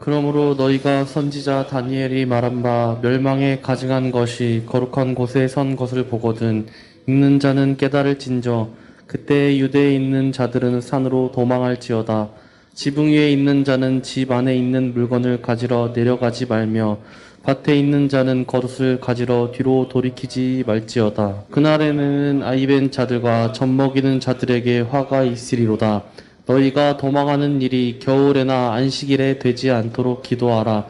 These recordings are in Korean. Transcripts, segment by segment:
그러므로 너희가 선지자 다니엘이 말한 바 멸망에 가증한 것이 거룩한 곳에 선 것을 보거든 읽는 자는 깨달을진저 그때 유대에 있는 자들은 산으로 도망할지어다. 지붕 위에 있는 자는 집 안에 있는 물건을 가지러 내려가지 말며 밭에 있는 자는 겉옷을 가지러 뒤로 돌이키지 말지어다. 그날에는 아이벤 자들과 젖먹이는 자들에게 화가 있으리로다. 너희가 도망하는 일이 겨울에나 안식일에 되지 않도록 기도하라.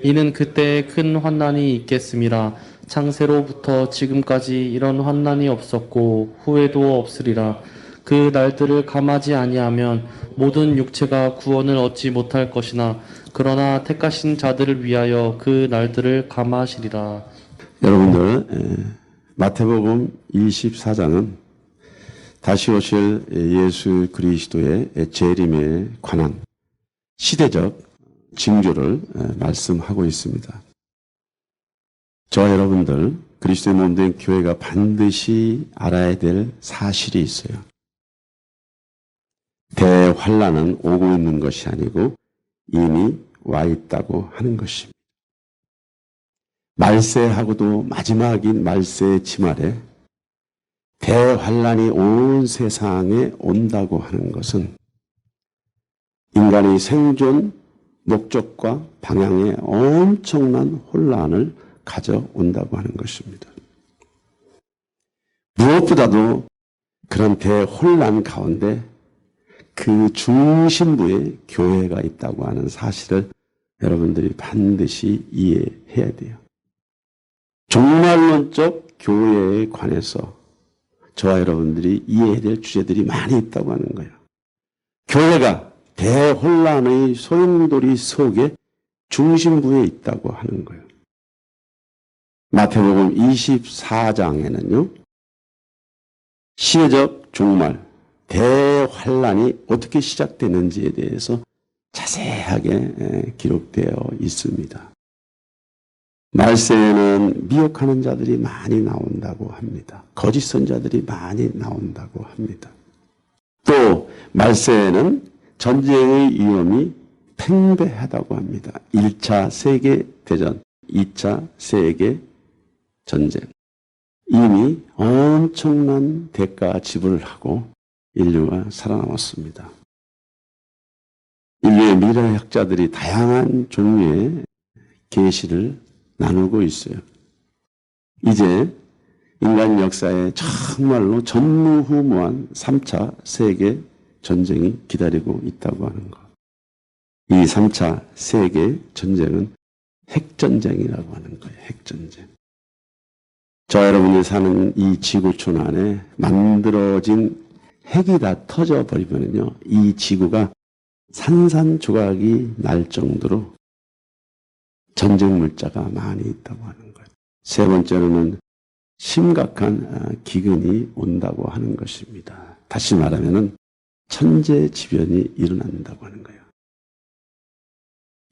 이는 그때에 큰 환난이 있겠음이라. 창세로부터 지금까지 이런 환난이 없었고 후에도 없으리라. 그 날들을 감하지 아니하면 모든 육체가 구원을 얻지 못할 것이나 그러나 택하신 자들을 위하여 그 날들을 감하시리라. 여러분들, 마태복음 24장은 다시 오실 예수 그리스도의 재림에 관한 시대적 징조를 말씀하고 있습니다. 저와 여러분들, 그리스도의 몸된 교회가 반드시 알아야 될 사실이 있어요. 대환란은 오고 있는 것이 아니고 이미 와 있다고 하는 것입니다. 말세하고도 마지막인 말세의 지말에 대환란이 온 세상에 온다고 하는 것은 인간의 생존 목적과 방향에 엄청난 혼란을 가져온다고 하는 것입니다. 무엇보다도 그런 대혼란 가운데 그 중심부에 교회가 있다고 하는 사실을 여러분들이 반드시 이해해야 돼요. 종말론적 교회에 관해서 저와 여러분들이 이해해야 될 주제들이 많이 있다고 하는 거예요. 교회가 대혼란의 소용돌이 속에 중심부에 있다고 하는 거예요. 마태복음 24장에는요. 시대적 종말, 대환란이 어떻게 시작되는지에 대해서 자세하게 기록되어 있습니다. 말세에는 미혹하는 자들이 많이 나온다고 합니다. 거짓 선자들이 많이 나온다고 합니다. 또 말세에는 전쟁의 위험이 팽배하다고 합니다. 1차 세계대전, 2차 세계전쟁. 이미 엄청난 대가 지불을 하고 인류가 살아남았습니다. 인류의 미래학자들이 다양한 종류의 계시를 나누고 있어요. 이제 인간 역사에 정말로 전무후무한 3차 세계 전쟁이 기다리고 있다고 하는 것. 이 3차 세계 전쟁은 핵전쟁이라고 하는 거예요. 핵전쟁. 저 여러분이 사는 이 지구촌 안에 만들어진 핵이 다 터져버리면요, 이 지구가 산산조각이 날 정도로 전쟁 물자가 많이 있다고 하는 거예요. 세 번째로는 심각한 기근이 온다고 하는 것입니다. 다시 말하면은 천재지변이 일어난다고 하는 거예요.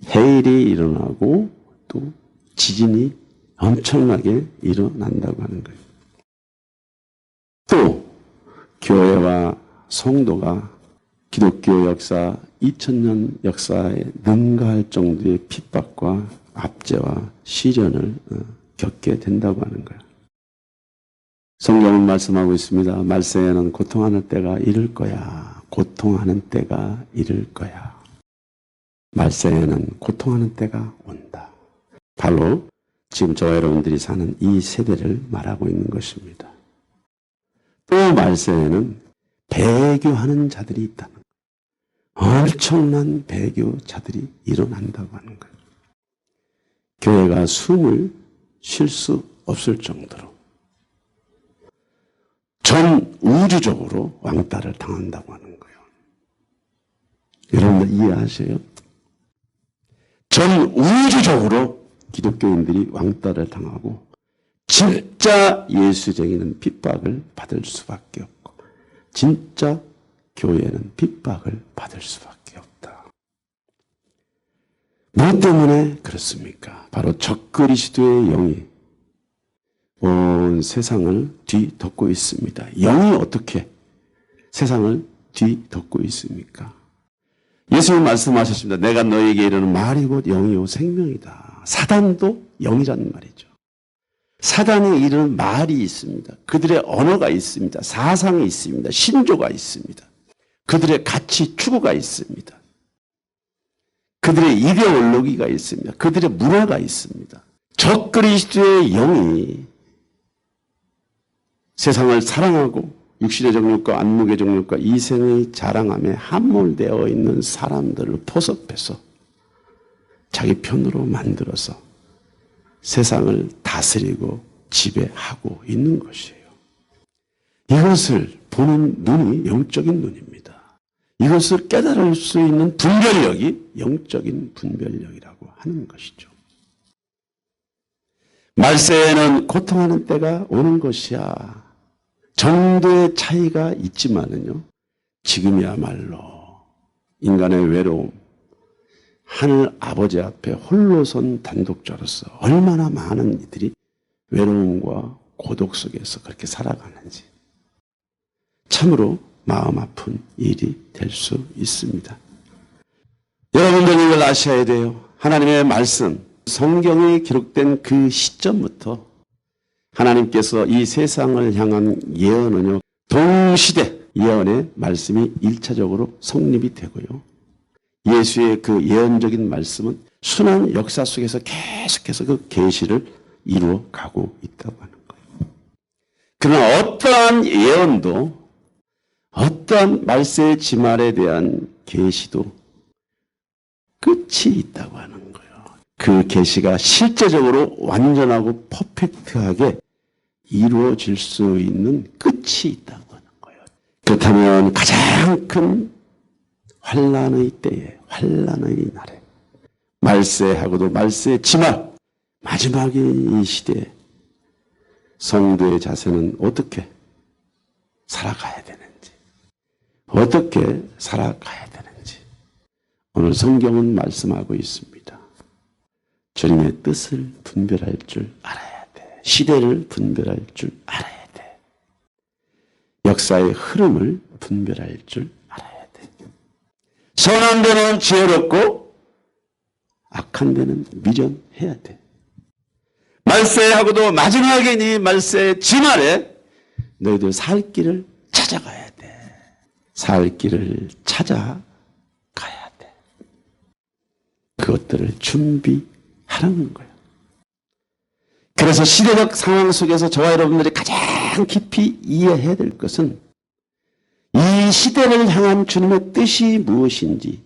해일이 일어나고 또 지진이 엄청나게 일어난다고 하는 거예요. 또 교회와 성도가 기독교 역사 2000년 역사에 능가할 정도의 핍박과 압제와 시련을 겪게 된다고 하는 거예요. 성경은 말씀하고 있습니다. 말세에는 고통하는 때가 이를 거야. 고통하는 때가 이를 거야. 말세에는 고통하는 때가 온다. 바로 지금 저와 여러분들이 사는 이 세대를 말하고 있는 것입니다. 또 말세에는 배교하는 자들이 있다는 거예요. 엄청난 배교자들이 일어난다고 하는 거예요. 교회가 숨을 쉴 수 없을 정도로 전 우주적으로 왕따를 당한다고 하는 거예요. 여러분들 이해하세요? 전 우주적으로 기독교인들이 왕따를 당하고 진짜 예수쟁이는 핍박을 받을 수밖에 없고 진짜 교회는 핍박을 받을 수밖에 없다. 무엇 때문에 그렇습니까? 바로 적그리스도의 영이 온 세상을 뒤덮고 있습니다. 영이 어떻게 세상을 뒤덮고 있습니까? 예수님 말씀하셨습니다. 내가 너에게 이르는 말이 곧 영이요 생명이다. 사단도 영이란 말이죠. 사단이 이르는 말이 있습니다. 그들의 언어가 있습니다. 사상이 있습니다. 신조가 있습니다. 그들의 가치 추구가 있습니다. 그들의 이데올로기가 있습니다. 그들의 문화가 있습니다. 적그리스도의 영이 세상을 사랑하고 육신의 정욕과 안목의 정욕과 이생의 자랑함에 함몰되어 있는 사람들을 포섭해서 자기 편으로 만들어서 세상을 다스리고 지배하고 있는 것이에요. 이것을 보는 눈이 영적인 눈입니다. 이것을 깨달을 수 있는 분별력이 영적인 분별력이라고 하는 것이죠. 말세에는 고통하는 때가 오는 것이야. 정도의 차이가 있지만은요, 지금이야말로 인간의 외로움, 하늘 아버지 앞에 홀로선 단독자로서 얼마나 많은 이들이 외로움과 고독 속에서 그렇게 살아가는지 참으로 마음 아픈 일이 될 수 있습니다. 여러분들 이걸 아셔야 돼요. 하나님의 말씀, 성경에 기록된 그 시점부터 하나님께서 이 세상을 향한 예언은요, 동시대 예언의 말씀이 1차적으로 성립이 되고요. 예수의 그 예언적인 말씀은 순환 역사 속에서 계속해서 그 계시를 이루어 가고 있다고 하는 거예요. 그러나 어떠한 예언도 어떠한 말세의 지말에 대한 계시도 끝이 있다고 하는 거예요. 그 계시가 실제적으로 완전하고 퍼펙트하게 이루어질 수 있는 끝이 있다고 하는 거예요. 그렇다면 가장 큰 환란의 때에, 환란의 날에, 말세하고도 말세의 지말, 마지막의 이 시대에 성도의 자세는 어떻게 살아가야 되는지, 어떻게 살아가야 되는지 오늘 성경은 말씀하고 있습니다. 주님의 뜻을 분별할 줄 알아야 돼. 시대를 분별할 줄 알아야 돼. 역사의 흐름을 분별할 줄 알아야 돼. 선한 데는 지혜롭고 악한 데는 미련해야 돼. 말세하고도 마지막에 이 말세의 지말에 너희들 살 길을 찾아가야 돼. 살 길을 찾아가야 돼. 그것들을 준비하라는 거예요. 그래서 시대적 상황 속에서 저와 여러분들이 가장 깊이 이해해야 될 것은 이 시대를 향한 주님의 뜻이 무엇인지,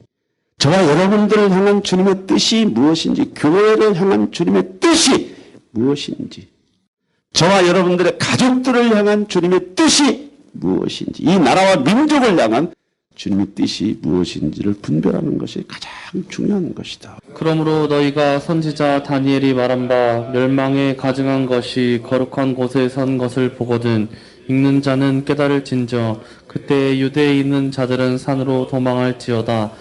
저와 여러분들을 향한 주님의 뜻이 무엇인지, 교회를 향한 주님의 뜻이 무엇인지, 저와 여러분들의 가족들을 향한 주님의 뜻이 무엇인지, 이 나라와 민족을 향한 주님의 뜻이 무엇인지를 분별하는 것이 가장 중요한 것이다. 그러므로 너희가 선지자 다니엘이 말한 바 멸망에 가증한 것이 거룩한 곳에 선 것을 보거든 읽는 자는 깨달을진저 그때 유대에 있는 자들은 산으로 도망할지어다.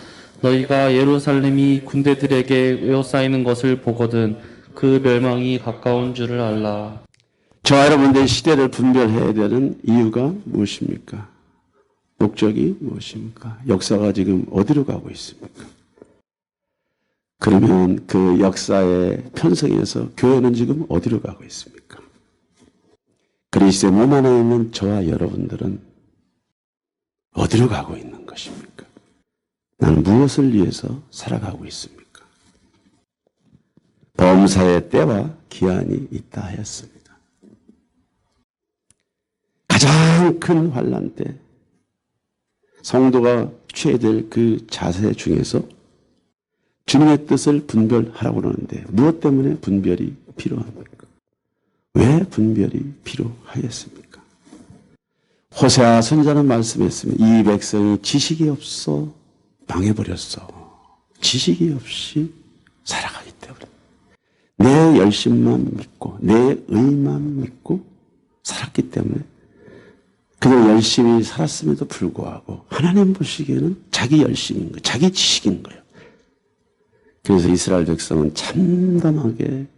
너희가 예루살렘이 군대들에게 에워싸이는 것을 보거든 그 멸망이 가까운 줄을 알라. 저와 여러분들의 시대를 분별해야 되는 이유가 무엇입니까? 목적이 무엇입니까? 역사가 지금 어디로 가고 있습니까? 그러면 그 역사의 편성에서 교회는 지금 어디로 가고 있습니까? 그리스도의 몸 안에 있는 저와 여러분들은 어디로 가고 있는 것입니까? 나는 무엇을 위해서 살아가고 있습니까? 범사의 때와 기한이 있다 하였습니다. 가장 큰 환난 때 성도가 취해야 될 그 자세 중에서 주님의 뜻을 분별하라고 그러는데 무엇 때문에 분별이 필요합니까? 왜 분별이 필요하겠습니까? 호세아 선지자는 말씀했습니다. 이 백성이 지식이 없어 망해버렸어. 지식이 없이 살아가기 때문에 내 열심만 믿고 내 의만 믿고 살았기 때문에 그들 열심히 살았음에도 불구하고 하나님 보시기에는 자기 열심인 거예요. 자기 지식인 거예요. 그래서 이스라엘 백성은 참담하게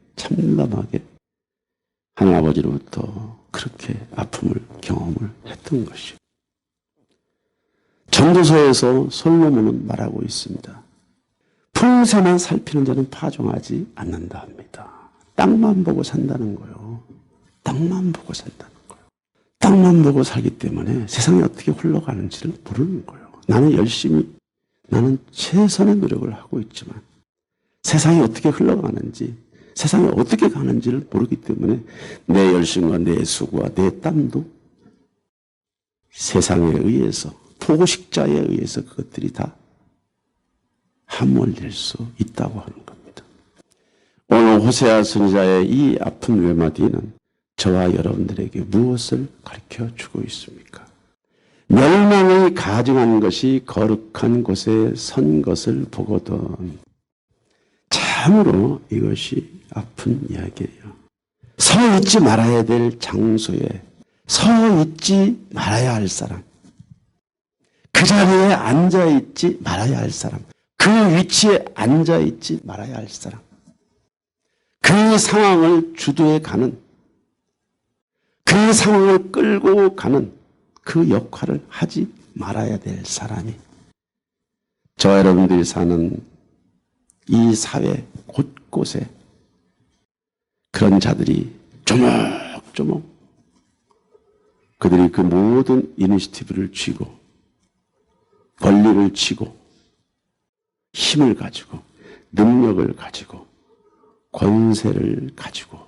하나님 아버지로부터 그렇게 아픔을 경험을 했던 것이요. 전도서에서 솔로몬은 말하고 있습니다. 풍세만 살피는 자는 파종하지 않는다 합니다. 땅만 보고 산다는 거요. 땅만 보고 산다는 거예요. 땅만 보고 살기 때문에 세상이 어떻게 흘러가는지를 모르는 거예요. 나는 열심히, 나는 최선의 노력을 하고 있지만 세상이 어떻게 흘러가는지, 세상이 어떻게 가는지를 모르기 때문에 내 열심과 내 수고와 내 땀도 세상에 의해서, 포식자에 의해서 그것들이 다 함몰될 수 있다고 하는 겁니다. 오늘 호세아 선지자의 이 아픈 외마디는 저와 여러분들에게 무엇을 가르쳐 주고 있습니까? 멸망을 가증한 것이 거룩한 곳에 선 것을 보거든. 참으로 이것이 아픈 이야기예요. 서 있지 말아야 될 장소에 서 있지 말아야 할 사람, 그 자리에 앉아 있지 말아야 할 사람, 그 위치에 앉아 있지 말아야 할 사람, 그 상황을 주도해 가는, 그 상황을 끌고 가는 그 역할을 하지 말아야 될 사람이 저와 여러분들이 사는 이 사회 곳곳에 그런 자들이 조목조목 그들이 그 모든 이니시티브를 쥐고 권리를 쥐고 힘을 가지고 능력을 가지고 권세를 가지고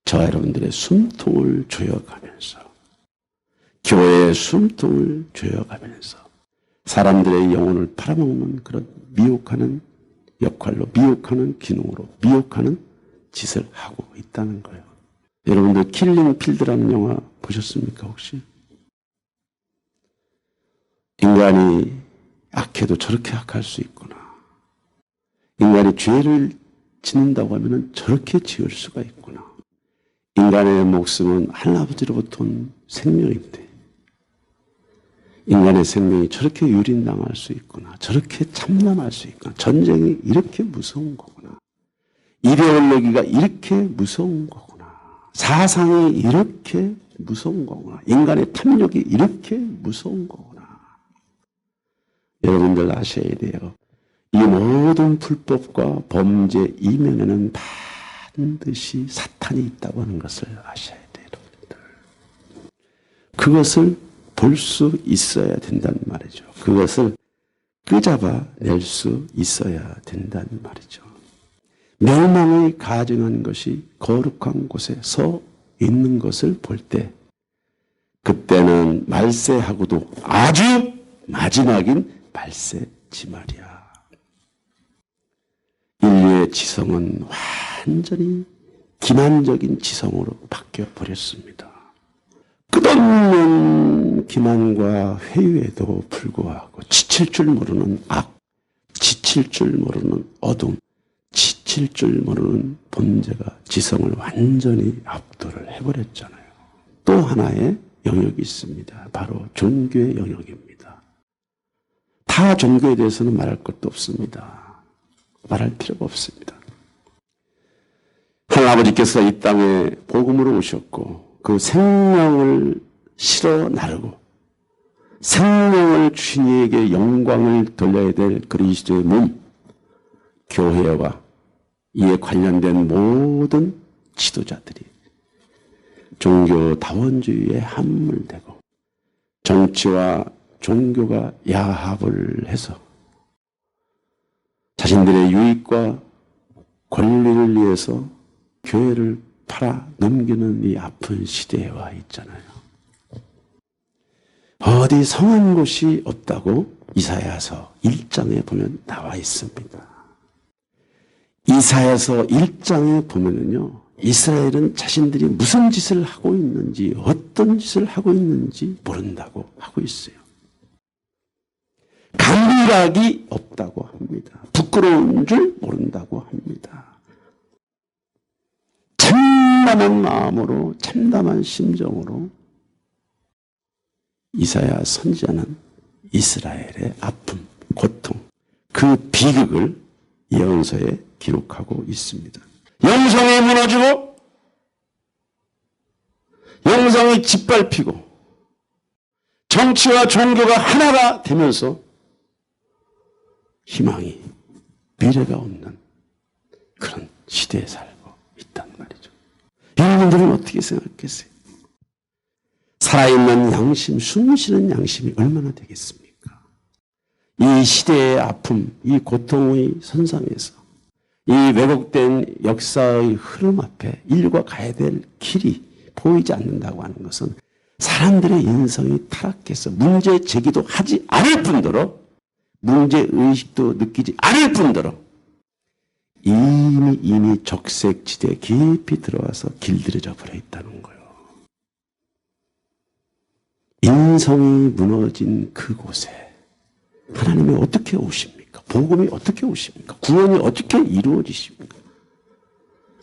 저와 여러분들의 숨통을 조여가면서 교회의 숨통을 조여가면서 사람들의 영혼을 팔아먹는 그런 미혹하는 역할로, 미혹하는 기능으로, 미혹하는 짓을 하고 있다는 거예요. 여러분들 킬링 필드라는 영화 보셨습니까 혹시? 인간이 악해도 저렇게 악할 수 있구나. 인간이 죄를 짓는다고 하면 저렇게 지을 수가 있구나. 인간의 목숨은 하나아버지로부터 온 생명인데 인간의 생명이 저렇게 유린당할 수 있구나. 저렇게 참담할 수 있구나. 전쟁이 이렇게 무서운 거구나. 이데올로기가 이렇게 무서운 거구나. 사상이 이렇게 무서운 거구나. 인간의 탐욕이 이렇게 무서운 거구나. 여러분들 아셔야 돼요. 이 모든 불법과 범죄 이면에는 반드시 사탄이 있다고 하는 것을 아셔야 돼요. 여러분들. 그것을 볼 수 있어야 된다는 말이죠. 그것을 끄잡아 낼 수 있어야 된다는 말이죠. 멸망을 가증한 것이 거룩한 곳에 서 있는 것을 볼 때 그때는 말세하고도 아주 마지막인 말세지 말이야. 인류의 지성은 완전히 기만적인 지성으로 바뀌어 버렸습니다. 끝없는 기만과 회유에도 불구하고 지칠 줄 모르는 악, 지칠 줄 모르는 어둠, 지칠 줄 모르는 범죄가 지성을 완전히 압도를 해버렸잖아요. 또 하나의 영역이 있습니다. 바로 종교의 영역입니다. 타 종교에 대해서는 말할 것도 없습니다. 말할 필요가 없습니다. 하나아버지께서 이 땅에 복음으로 오셨고 그 생명을 실어 나르고 생명을 주신 이에게 영광을 돌려야 될 그리스도의 몸, 교회와 이에 관련된 모든 지도자들이 종교다원주의에 함몰되고 정치와 종교가 야합을 해서 자신들의 유익과 권리를 위해서 교회를 팔아 넘기는 이 아픈 시대에 와 있잖아요. 어디 성한 곳이 없다고 이사야서 1장에 보면 나와 있습니다. 이사야서 1장에 보면은요, 이스라엘은 자신들이 무슨 짓을 하고 있는지, 어떤 짓을 하고 있는지 모른다고 하고 있어요. 감각이 없다고 합니다. 부끄러운 줄 모른다고 합니다. 참담한 마음으로, 참담한 심정으로 이사야 선지자는 이스라엘의 아픔, 고통, 그 비극을 예언서에 기록하고 있습니다. 영성이 무너지고 영성이 짓밟히고 정치와 종교가 하나가 되면서 희망이, 미래가 없는 그런 시대에 살고 있단 말이죠. 여러분들은 어떻게 생각하세요? 살아있는 양심, 숨쉬는 양심이 얼마나 되겠습니까? 이 시대의 아픔, 이 고통의 선상에서 이 왜곡된 역사의 흐름 앞에 인류가 가야 될 길이 보이지 않는다고 하는 것은 사람들의 인성이 타락해서 문제 제기도 하지 않을 뿐더러 문제의식도 느끼지 않을 뿐더러 이미 적색지대에 깊이 들어와서 길들여져 버려 있다는 거예요. 인성이 무너진 그곳에 하나님이 어떻게 오십니까? 복음이 어떻게 오십니까? 구원이 어떻게 이루어지십니까?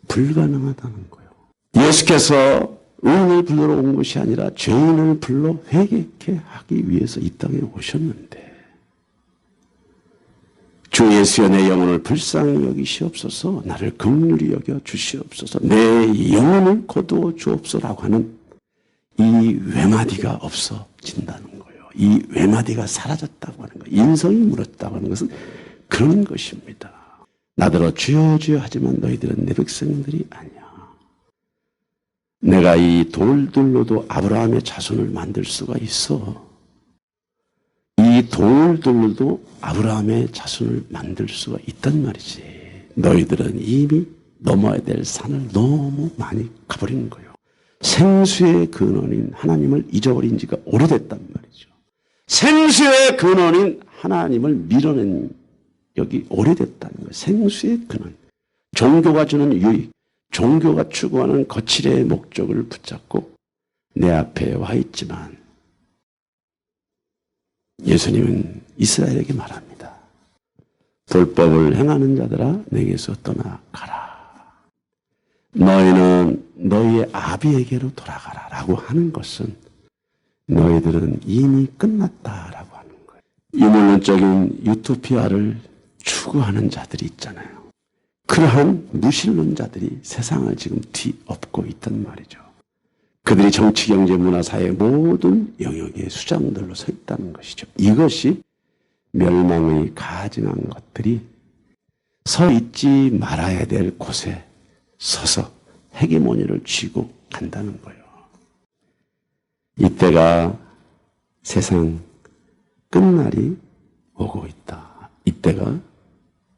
불가능하다는 거예요. 예수께서 의인을 불러러 온 것이 아니라 죄인을 불러 회개케 하기 위해서 이 땅에 오셨는데 주 예수여 내 영혼을 불쌍히 여기시옵소서, 나를 긍휼히 여겨 주시옵소서, 내 영혼을 거두어 주옵소서라고 하는 이 외마디가 없어진다는 거예요. 이 외마디가 사라졌다고 하는 거예요. 인성이 물었다고 하는 것은 그런 것입니다. 나더러 주여 주여 하지만 너희들은 내 백성들이 아니야. 내가 이 돌들로도 아브라함의 자손을 만들 수가 있어. 이 돌들로도 아브라함의 자손을 만들 수가 있단 말이지. 너희들은 이미 넘어야 될 산을 너무 많이 가버리는 거예요. 생수의 근원인 하나님을 잊어버린 지가 오래됐단 말이죠. 생수의 근원인 하나님을 밀어낸 여기 오래됐다는 거예요. 생수의 근원. 종교가 주는 유익, 종교가 추구하는 거칠의 목적을 붙잡고 내 앞에 와 있지만 예수님은 이스라엘에게 말합니다. 불법을 행하는 자들아 내게서 떠나가라. 너희는 너희의 아비에게로 돌아가라 라고 하는 것은 너희들은 이미 끝났다라고 하는 거예요. 이물론적인 유토피아를 추구하는 자들이 있잖아요. 그러한 무신론자들이 세상을 지금 뒤엎고 있단 말이죠. 그들이 정치, 경제, 문화, 사회 모든 영역의 수장들로 서 있다는 것이죠. 이것이 멸망의 가증한 것들이 서 있지 말아야 될 곳에 서서 헤게모니를 쥐고 간다는 거예요. 이때가 세상 끝날이 오고 있다. 이때가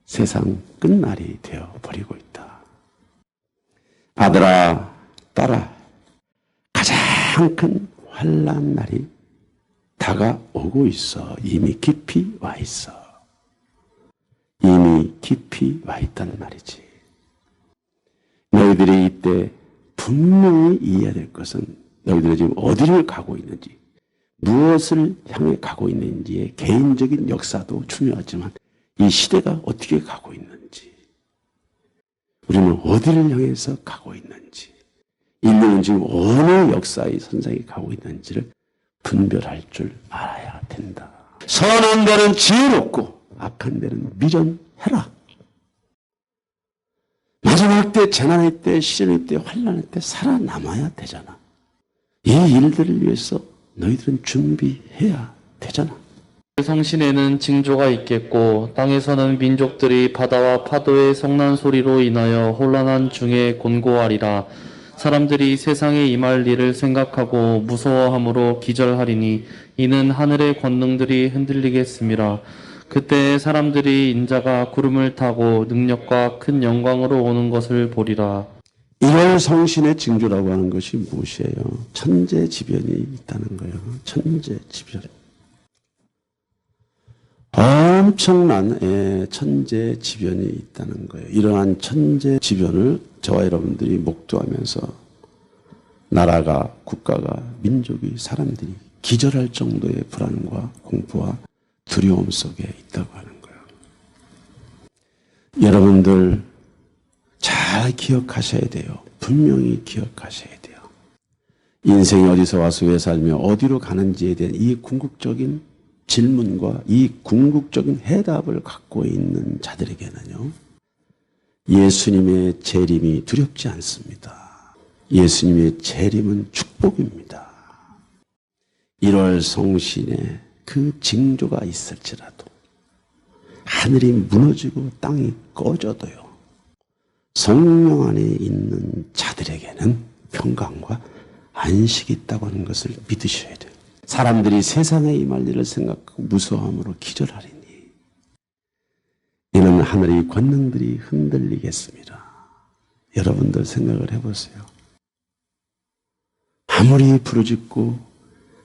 세상 끝날이 되어버리고 있다. 아들아, 딸아, 가장 큰 환난 날이 다가오고 있어. 이미 깊이 와 있어. 이미 깊이 와 있다는 말이지. 너희들이 이때 분명히 이해해야 될 것은 너희들이 지금 어디를 가고 있는지, 무엇을 향해 가고 있는지의 개인적인 역사도 중요하지만 이 시대가 어떻게 가고 있는지, 우리는 어디를 향해서 가고 있는지, 인류는 지금 어느 역사의 선상에 가고 있는지를 분별할 줄 알아야 된다. 선한 데는 지혜롭고 악한 데는 미련해라. 마지막 때, 재난의 때, 시련의 때, 환난의 때 살아남아야 되잖아. 이 일들을 위해서 너희들은 준비해야 되잖아. 성신에는 징조가 있겠고 땅에서는 민족들이 바다와 파도의 성난 소리로 인하여 혼란한 중에 곤고하리라. 사람들이 세상에 임할 일을 생각하고 무서워함으로 기절하리니 이는 하늘의 권능들이 흔들리겠음이라. 그때 사람들이 인자가 구름을 타고 능력과 큰 영광으로 오는 것을 보리라. 1월 성신의 징조라고 하는 것이 무엇이에요? 천재지변이 있다는 거예요. 천재지변. 엄청난 천재지변이 있다는 거예요. 이러한 천재지변을 저와 여러분들이 목도하면서 나라가, 국가가, 민족이, 사람들이 기절할 정도의 불안과 공포와 두려움 속에 있다고 하는 거예요. 여러분들 잘 기억하셔야 돼요. 분명히 기억하셔야 돼요. 인생이 어디서 와서 왜 살며 어디로 가는지에 대한 이 궁극적인 질문과 이 궁극적인 해답을 갖고 있는 자들에게는요, 예수님의 재림이 두렵지 않습니다. 예수님의 재림은 축복입니다. 1월 성신에 그 징조가 있을지라도 하늘이 무너지고 땅이 꺼져도요, 성령 안에 있는 자들에게는 평강과 안식이 있다고 하는 것을 믿으셔야 돼요. 사람들이 세상에 임할 일을 생각하고 무서워함으로 기절하리니 이는 하늘의 권능들이 흔들리겠습니다. 여러분들 생각을 해보세요. 아무리 부르짖고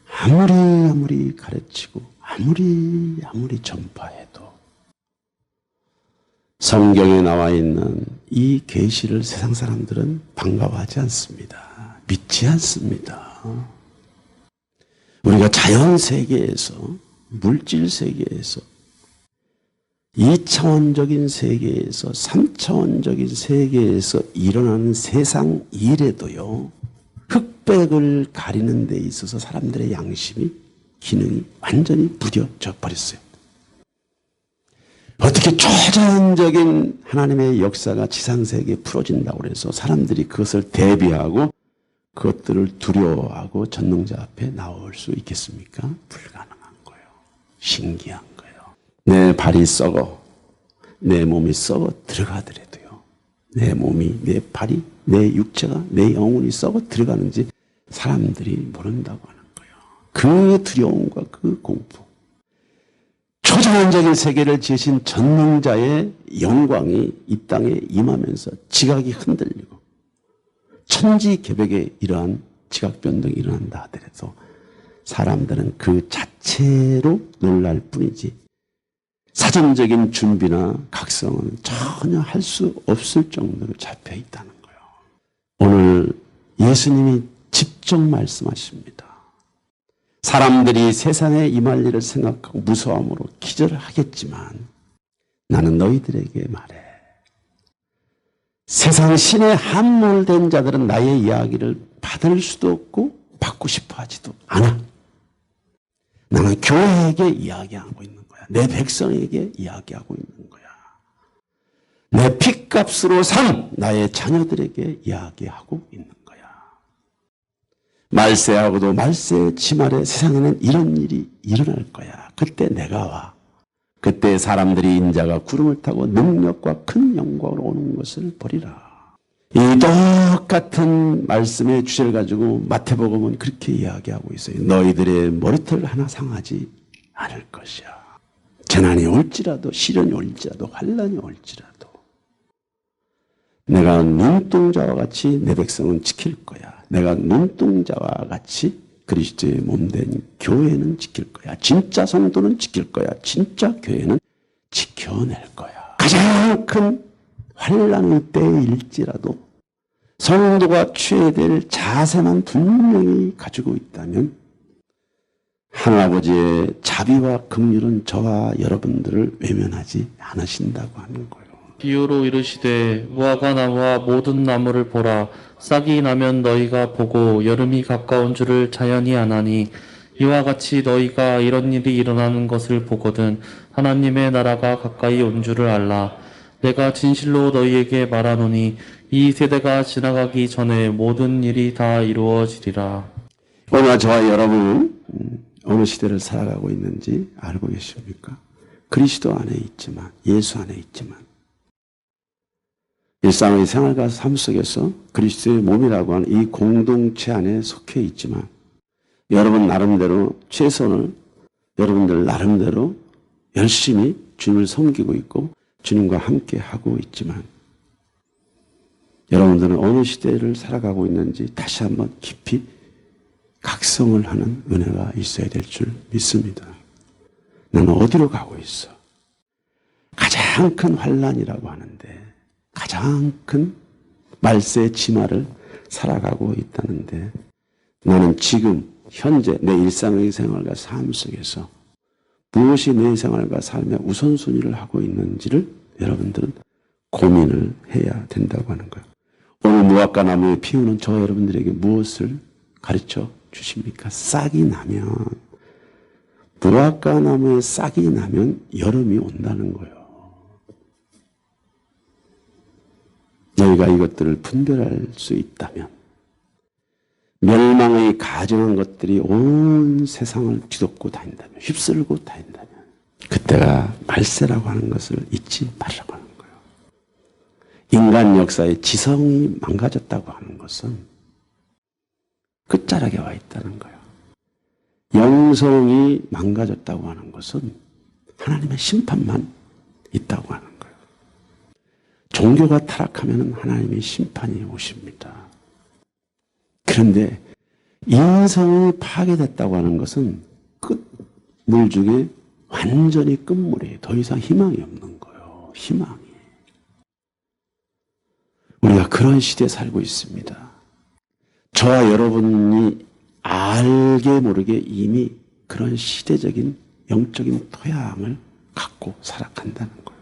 아무리 가르치고 아무리 전파해도 성경에 나와 있는 이 계시를 세상 사람들은 반가워하지 않습니다. 믿지 않습니다. 우리가 자연 세계에서, 물질 세계에서, 2차원적인 세계에서, 3차원적인 세계에서 일어나는 세상 일에도요, 흑백을 가리는 데 있어서 사람들의 양심이, 기능이 완전히 무뎌져 버렸어요. 어떻게 초자연적인 하나님의 역사가 지상세계에 풀어진다고 해서 사람들이 그것을 대비하고 그것들을 두려워하고 전능자 앞에 나올 수 있겠습니까? 불가능한 거예요. 신기한 거예요. 내 발이 썩어, 내 몸이 썩어 들어가더라도요, 내 몸이, 내 발이, 내 육체가, 내 영혼이 썩어 들어가는지 사람들이 모른다고 하는 거예요. 그 두려움과 그 공포, 초자연적인 세계를 지으신 전능자의 영광이 이 땅에 임하면서 지각이 흔들리고 천지개벽에 이러한 지각 변동이 일어난다 하더라도 사람들은 그 자체로 놀랄 뿐이지 사전적인 준비나 각성은 전혀 할 수 없을 정도로 잡혀 있다는 거예요. 오늘 예수님이 직접 말씀하십니다. 사람들이 세상에 임할 일을 생각하고 무서움으로 기절을 하겠지만 나는 너희들에게 말해. 세상 신에 함몰된 자들은 나의 이야기를 받을 수도 없고 받고 싶어 하지도 않아. 나는 교회에게 이야기하고 있는 거야. 내 백성에게 이야기하고 있는 거야. 내 핏값으로 산 나의 자녀들에게 이야기하고 있는 거야. 말세하고도 말세 지말에 세상에는 이런 일이 일어날 거야. 그때 내가 와. 그때 사람들이 인자가 구름을 타고 능력과 큰 영광으로 오는 것을 보리라. 이 똑같은 말씀의 주제를 가지고 마태복음은 그렇게 이야기하고 있어요. 너희들의 머리털 하나 상하지 않을 것이야. 재난이 올지라도, 시련이 올지라도, 환난이 올지라도 내가 눈동자와 같이 내 백성은 지킬 거야. 내가 눈동자와 같이 그리스도의 몸된 교회는 지킬 거야. 진짜 성도는 지킬 거야. 진짜 교회는 지켜낼 거야. 가장 큰 환난의 때일지라도 성도가 취해야 될 자세만 분명히 가지고 있다면 하나아버지의 자비와 긍휼은 저와 여러분들을 외면하지 않으신다고 하는 거예요. 비유로 이르시되 무화과 나무와 모든 나무를 보라. 싹이 나면 너희가 보고 여름이 가까운 줄을 자연히 아나니 이와 같이 너희가 이런 일이 일어나는 것을 보거든 하나님의 나라가 가까이 온 줄을 알라. 내가 진실로 너희에게 말하노니 이 세대가 지나가기 전에 모든 일이 다 이루어지리라. 오늘 저와 여러분은 어느 시대를 살아가고 있는지 알고 계십니까? 그리스도 안에 있지만, 예수 안에 있지만 일상의 생활과 삶 속에서 그리스도의 몸이라고 하는 이 공동체 안에 속해 있지만 여러분 나름대로 최선을 여러분들 나름대로 열심히 주님을 섬기고 있고 주님과 함께 하고 있지만 여러분들은 어느 시대를 살아가고 있는지 다시 한번 깊이 각성을 하는 은혜가 있어야 될 줄 믿습니다. 나는 어디로 가고 있어? 가장 큰 환난이라고 하는데 가장 큰 말세 지말을 살아가고 있다는데 나는 지금 현재 내 일상의 생활과 삶 속에서 무엇이 내 생활과 삶의 우선순위를 하고 있는지를 여러분들은 고민을 해야 된다고 하는 거예요. 오늘 무화과 나무에 피우는 저 여러분들에게 무엇을 가르쳐 주십니까? 싹이 나면, 무화과 나무에 싹이 나면 여름이 온다는 거예요. 너희가 이것들을 분별할 수 있다면 멸망의 가증한 것들이 온 세상을 뒤덮고 다닌다면, 휩쓸고 다닌다면 그때가 말세라고 하는 것을 잊지 말라고 하는 거예요. 인간 역사의 지성이 망가졌다고 하는 것은 끝자락에 와 있다는 거예요. 영성이 망가졌다고 하는 것은 하나님의 심판만 있다고 하는 거예요. 종교가 타락하면 하나님의 심판이 오십니다. 그런데 인성이 파괴됐다고 하는 것은 끝물 중에 완전히 끝물이에요. 더 이상 희망이 없는 거예요. 희망이. 우리가 그런 시대에 살고 있습니다. 저와 여러분이 알게 모르게 이미 그런 시대적인 영적인 토양을 갖고 살아간다는 거예요.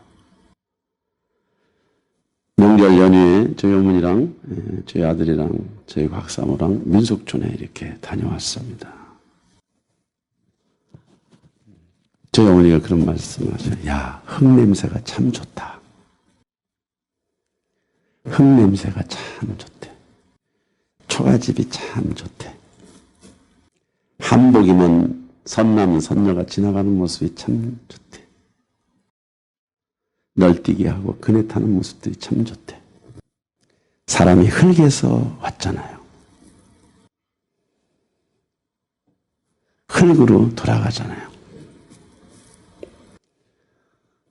명절 연휴에 저희 어머니랑 저희 아들이랑 저희 박사모랑 민속촌에 이렇게 다녀왔습니다. 저희 어머니가 그런 말씀을 하셔요. 야, 흙냄새가 참 좋다. 흙냄새가 참 좋대. 초가집이 참 좋대. 한복이면 선남 선녀가 지나가는 모습이 참 좋대. 널뛰기 하고 그네 타는 모습들이 참 좋대. 사람이 흙에서 왔잖아요. 흙으로 돌아가잖아요.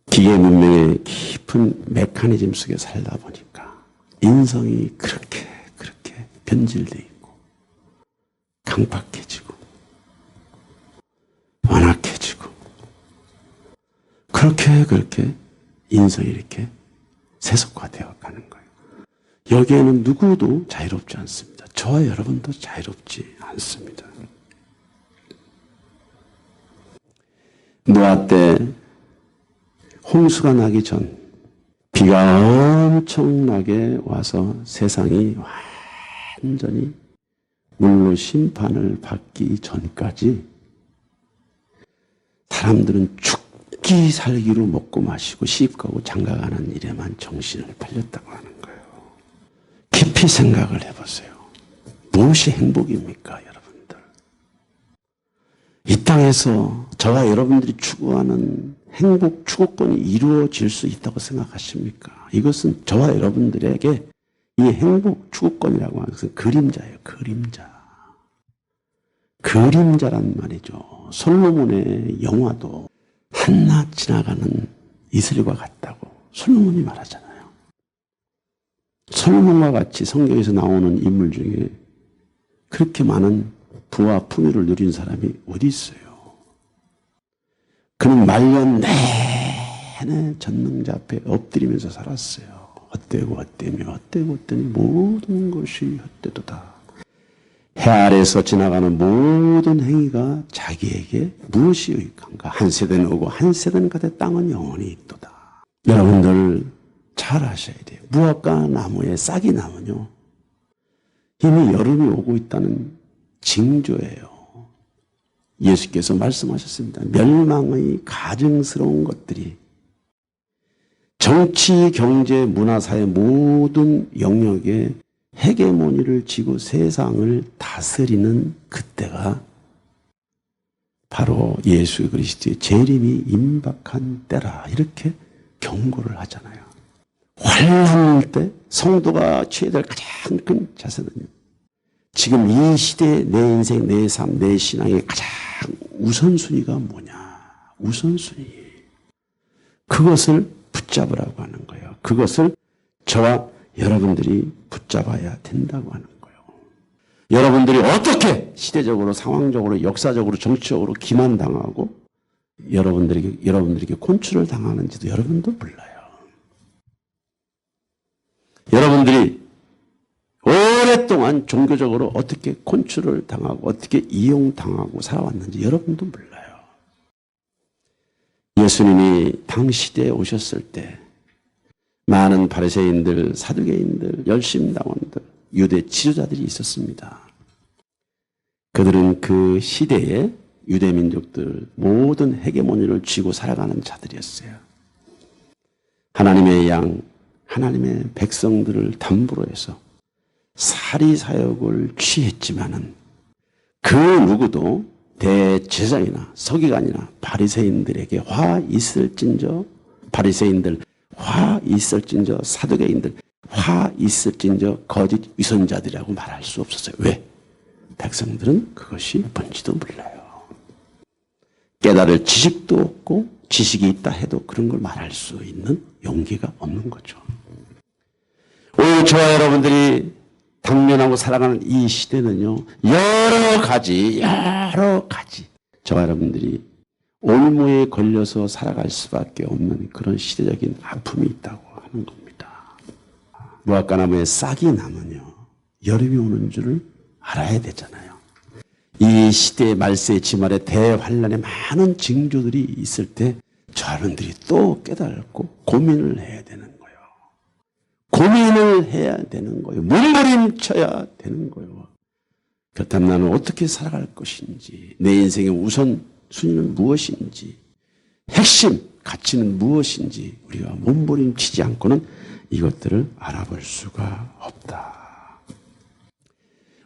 기계 문명의 깊은 메커니즘 속에 살다 보니까 인성이 그렇게 변질되어 있고 강박해지고 완악해지고 그렇게 인성이 이렇게 세속화되어 가는 거예요. 여기에는 누구도 자유롭지 않습니다. 저와 여러분도 자유롭지 않습니다. 노아 때 홍수가 나기 전 비가 엄청나게 와서 세상이 완전히 물로 심판을 받기 전까지 사람들은 죽기 살기로 먹고 마시고 시집가고 장가가는 일에만 정신을 팔렸다고 하는 거예요. 깊이 생각을 해보세요. 무엇이 행복입니까, 여러분들? 이 땅에서 저와 여러분들이 추구하는 행복 추구권이 이루어질 수 있다고 생각하십니까? 이것은 저와 여러분들에게 이 행복 추구권이라고 하는 것은 그림자예요. 그림자란 말이죠. 솔로몬의 영화도 한낮 지나가는 이슬과 같다고 솔로몬이 말하잖아요. 솔로몬과 같이 성경에서 나오는 인물 중에 그렇게 많은 부와 풍요를 누린 사람이 어디 있어요? 그는 말년 내내 전능자 앞에 엎드리면서 살았어요. 헛되고 헛되니 모든 것이 헛되도다. 해 아래에서 지나가는 모든 행위가 자기에게 무엇이 유익한가? 한 세대는 오고 한 세대는 가되 땅은 영원히 있도다. 여러분들 잘 아셔야 돼요. 무화과 나무에 싹이 나면요, 이미 여름이 오고 있다는 징조예요. 예수께서 말씀하셨습니다. 멸망의 가증스러운 것들이 정치, 경제, 문화사의 모든 영역에 헤게모니를 쥐고 세상을 다스리는 그때가 바로 예수 그리스도의 재림이 임박한 때라, 이렇게 경고를 하잖아요. 환난 때 성도가 취해야 될 가장 큰 자세는요, 지금 이 시대의 내 인생, 내 삶, 내 신앙의 가장 우선순위가 뭐냐? 우선순위. 그것을 붙잡으라고 하는 거예요. 그것을 저와 여러분들이 붙잡아야 된다고 하는 거예요. 여러분들이 어떻게 시대적으로, 상황적으로, 역사적으로, 정치적으로 기만당하고 여러분들에게 콘트롤 당하는지도 여러분도 몰라요. 여러분들이 오랫동안 종교적으로 어떻게 콘트롤 당하고 어떻게 이용당하고 살아왔는지 여러분도 몰라요. 예수님이 당시대에 오셨을 때 많은 바리새인들, 사두개인들, 열심당원들, 유대 지도자들이 있었습니다. 그들은 그 시대에 유대민족들 모든 헤게모니를 쥐고 살아가는 자들이었어요. 하나님의 양, 하나님의 백성들을 담보로 해서 사리사욕을 취했지만은 그 누구도 대제사장이나 서기관이나 바리새인들에게 화 있을진저, 바리새인들 화 있을진저, 사두개인들 화 있을진저 거짓 위선자들이라고 말할 수 없었어요. 왜? 백성들은 그것이 뭔지도 몰라요. 깨달을 지식도 없고 지식이 있다 해도 그런 걸 말할 수 있는 용기가 없는 거죠. 오늘 저와 여러분들이 당면하고 살아가는 이 시대는요, 여러 가지 저와 여러분들이 올무에 걸려서 살아갈 수밖에 없는 그런 시대적인 아픔이 있다고 하는 겁니다. 무화과나무에 싹이 나면요, 여름이 오는 줄을 알아야 되잖아요. 이 시대의 말세 지말에 대환란에 많은 징조들이 있을 때 저분들이 또 깨달고 고민을 해야 되는 거예요. 고민을 해야 되는 거예요. 몸부림쳐야 되는 거예요. 그렇다면 나는 어떻게 살아갈 것인지, 내 인생의 우선순위는 무엇인지, 핵심 가치는 무엇인지 우리가 몸부림치지 않고는 이것들을 알아볼 수가 없다.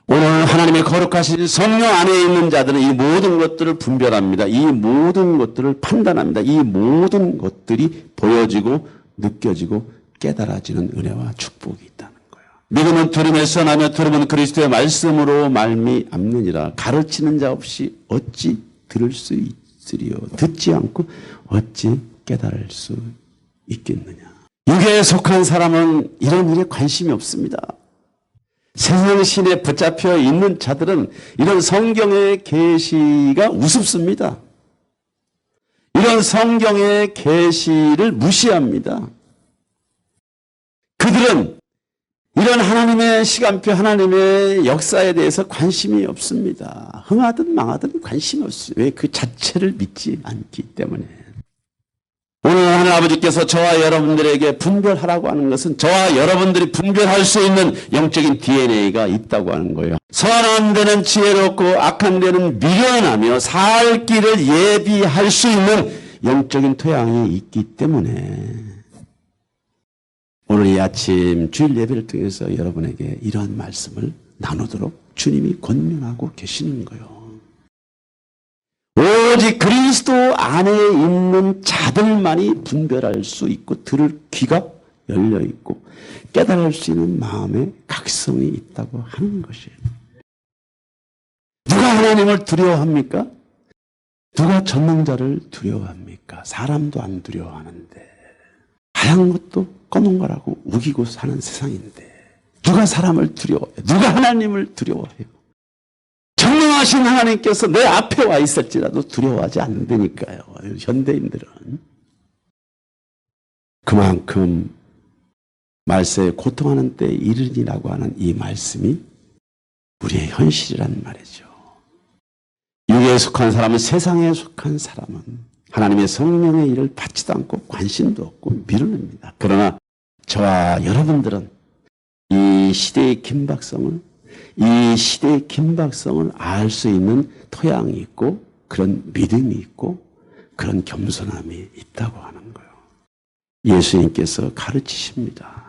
오늘 하나님의 거룩하신 성령 안에 있는 자들은 이 모든 것들을 분별합니다. 이 모든 것들을 판단합니다. 이 모든 것들이 보여지고 느껴지고 깨달아지는 은혜와 축복이 있다는 거예요. 믿음은 들음에서 나며 들음은 그리스도의 말씀으로 말미암느니라. 가르치는 자 없이 어찌 들을 수 있으리요. 듣지 않고 어찌 깨달을 수 있겠느냐. 육에 속한 사람은 이런 일에 관심이 없습니다. 세상 신에 붙잡혀 있는 자들은 이런 성경의 계시가 우습습니다. 이런 성경의 계시를 무시합니다. 그들은 이런 하나님의 시간표, 하나님의 역사에 대해서 관심이 없습니다. 흥하든 망하든 관심이 없어요. 왜? 그 자체를 믿지 않기 때문에. 오늘 하늘 아버지께서 저와 여러분들에게 분별하라고 하는 것은 저와 여러분들이 분별할 수 있는 영적인 DNA가 있다고 하는 거예요. 선한 데는 지혜롭고 악한 데는 미련하며 살 길을 예비할 수 있는 영적인 토양이 있기 때문에 오늘 이 아침 주일 예배를 통해서 여러분에게 이러한 말씀을 나누도록 주님이 권면하고 계시는 거예요. 오직 그리스도 안에 있는 자들만이 분별할 수 있고 들을 귀가 열려 있고 깨달을 수 있는 마음의 각성이 있다고 하는 것이에요. 누가 하나님을 두려워합니까? 누가 전능자를 두려워합니까? 사람도 안 두려워하는데 하얀 것도 검은 거라고 우기고 사는 세상인데 누가 사람을 두려워해요? 누가 하나님을 두려워해요? 전능하신 하나님께서 내 앞에 와 있을지라도 두려워하지 않는다니까요. 현대인들은. 그만큼 말세에 고통하는 때에 이르리라고 하는 이 말씀이 우리의 현실이란 말이죠. 육에 속한 사람은, 세상에 속한 사람은 하나님의 성령의 일을 받지도 않고 관심도 없고 미루입니다. 그러나 저와 여러분들은 이 시대의 긴박성을 알 수 있는 토양이 있고 그런 믿음이 있고 그런 겸손함이 있다고 하는 거예요. 예수님께서 가르치십니다.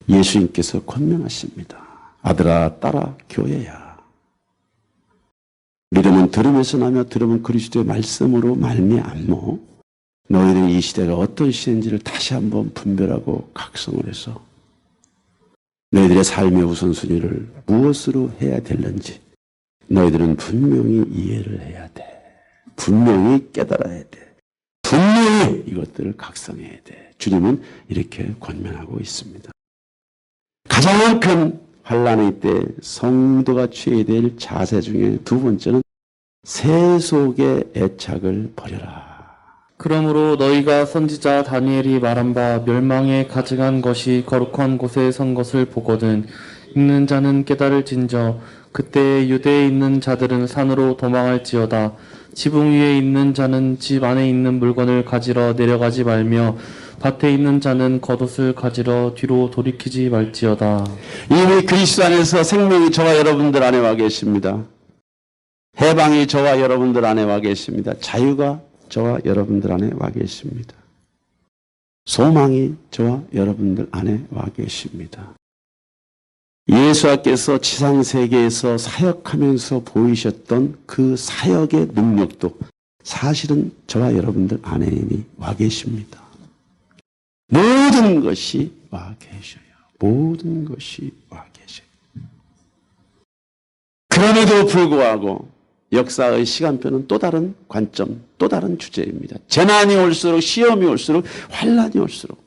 예수님께서 권면하십니다. 아들아 딸아 교회야. 믿음은 들음에서 나며 들음은 그리스도의 말씀으로 말미암모. 너희는 이 시대가 어떤 시대인지를 다시 한번 분별하고 각성을 해서 너희들의 삶의 우선순위를 무엇으로 해야 되는지 너희들은 분명히 이해를 해야 돼. 분명히 깨달아야 돼. 분명히 이것들을 각성해야 돼. 주님은 이렇게 권면하고 있습니다. 가장 큰 환난의 때 성도가 취해야 될 자세 중에 두 번째는 세속의 애착을 버려라. 그러므로 너희가 선지자 다니엘이 말한 바 멸망에 가증한 것이 거룩한 곳에 선 것을 보거든 읽는 자는 깨달을진저 그때 유대에 있는 자들은 산으로 도망할지어다. 지붕 위에 있는 자는 집 안에 있는 물건을 가지러 내려가지 말며 밭에 있는 자는 겉옷을 가지러 뒤로 돌이키지 말지어다. 이미 그리스도 안에서 생명이 저와 여러분들 안에 와 계십니다. 해방이 저와 여러분들 안에 와 계십니다. 자유가 저와 여러분들 안에 와 계십니다. 소망이 저와 여러분들 안에 와 계십니다. 예수께서 지상세계에서 사역하면서 보이셨던 그 사역의 능력도 사실은 저와 여러분들 안에 이미 와 계십니다. 모든 것이 와 계셔요. 모든 것이 와 계셔요. 그럼에도 불구하고 역사의 시간표는 또 다른 관점, 또 다른 주제입니다. 재난이 올수록, 시험이 올수록, 환란이 올수록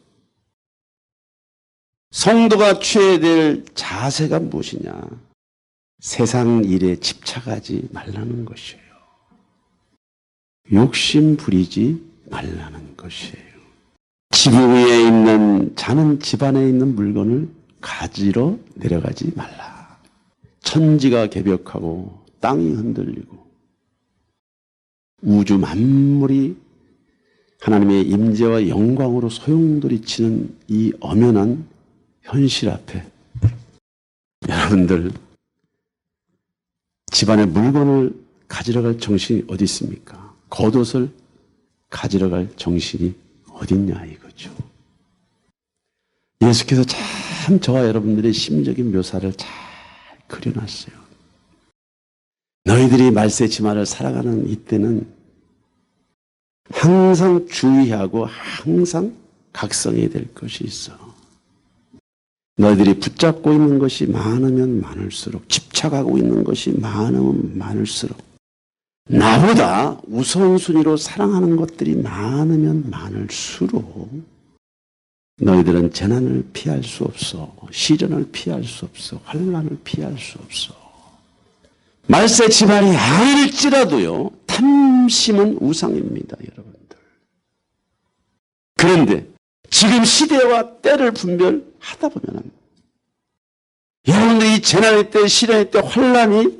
성도가 취해야 될 자세가 무엇이냐? 세상 일에 집착하지 말라는 것이에요. 욕심 부리지 말라는 것이에요. 지구 위에 있는 자는 집안에 있는 물건을 가지러 내려가지 말라. 천지가 개벽하고 땅이 흔들리고 우주 만물이 하나님의 임재와 영광으로 소용돌이치는 이 엄연한 현실 앞에 여러분들 집안의 물건을 가지러 갈 정신이 어디 있습니까? 겉옷을 가지러 갈 정신이 어딨냐 이거죠. 예수께서 참 저와 여러분들의 심적인 묘사를 잘 그려놨어요. 너희들이 말세지마를 살아가는 이때는 항상 주의하고 항상 각성해야 될 것이 있어. 너희들이 붙잡고 있는 것이 많으면 많을수록, 집착하고 있는 것이 많으면 많을수록, 나보다 우선순위로 사랑하는 것들이 많으면 많을수록 너희들은 재난을 피할 수 없어. 시련을 피할 수 없어. 환난을 피할 수 없어. 말세 지말이 아닐지라도요. 탐심은 우상입니다. 여러분들. 그런데 지금 시대와 때를 분별하다 보면 여러분들이 재난의 때, 시련의 때, 환난이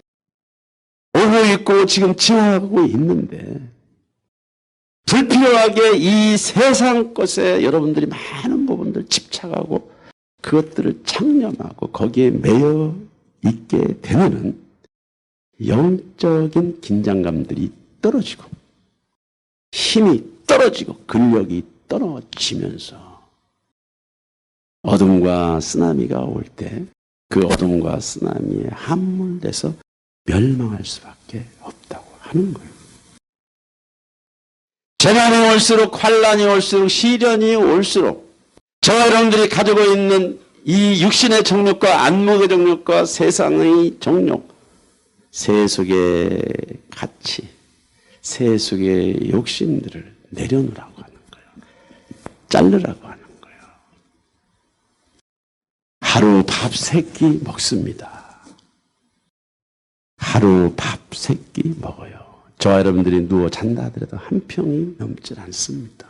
오고 있고 지금 지나가고 있는데 불필요하게 이 세상 것에 여러분들이 많은 부분들 집착하고 그것들을 창념하고 거기에 매여 있게 되면은 영적인 긴장감들이 떨어지고 힘이 떨어지고 근력이 떨어지면서 어둠과 쓰나미가 올 때 그 어둠과 쓰나미에 함몰돼서 멸망할 수밖에 없다고 하는 거예요. 재난이 올수록 환란이 올수록 시련이 올수록 저와 여러분들이 가지고 있는 이 육신의 정욕과 안목의 정욕과 세상의 정욕, 세속의 가치, 세속의 욕심들을 내려놓으라고 하는 거예요. 자르라고 하는 거예요. 하루 밥 3끼 먹습니다. 하루 밥 3끼 먹어요. 저와 여러분들이 누워 잔다 하더라도 한 평이 넘질 않습니다.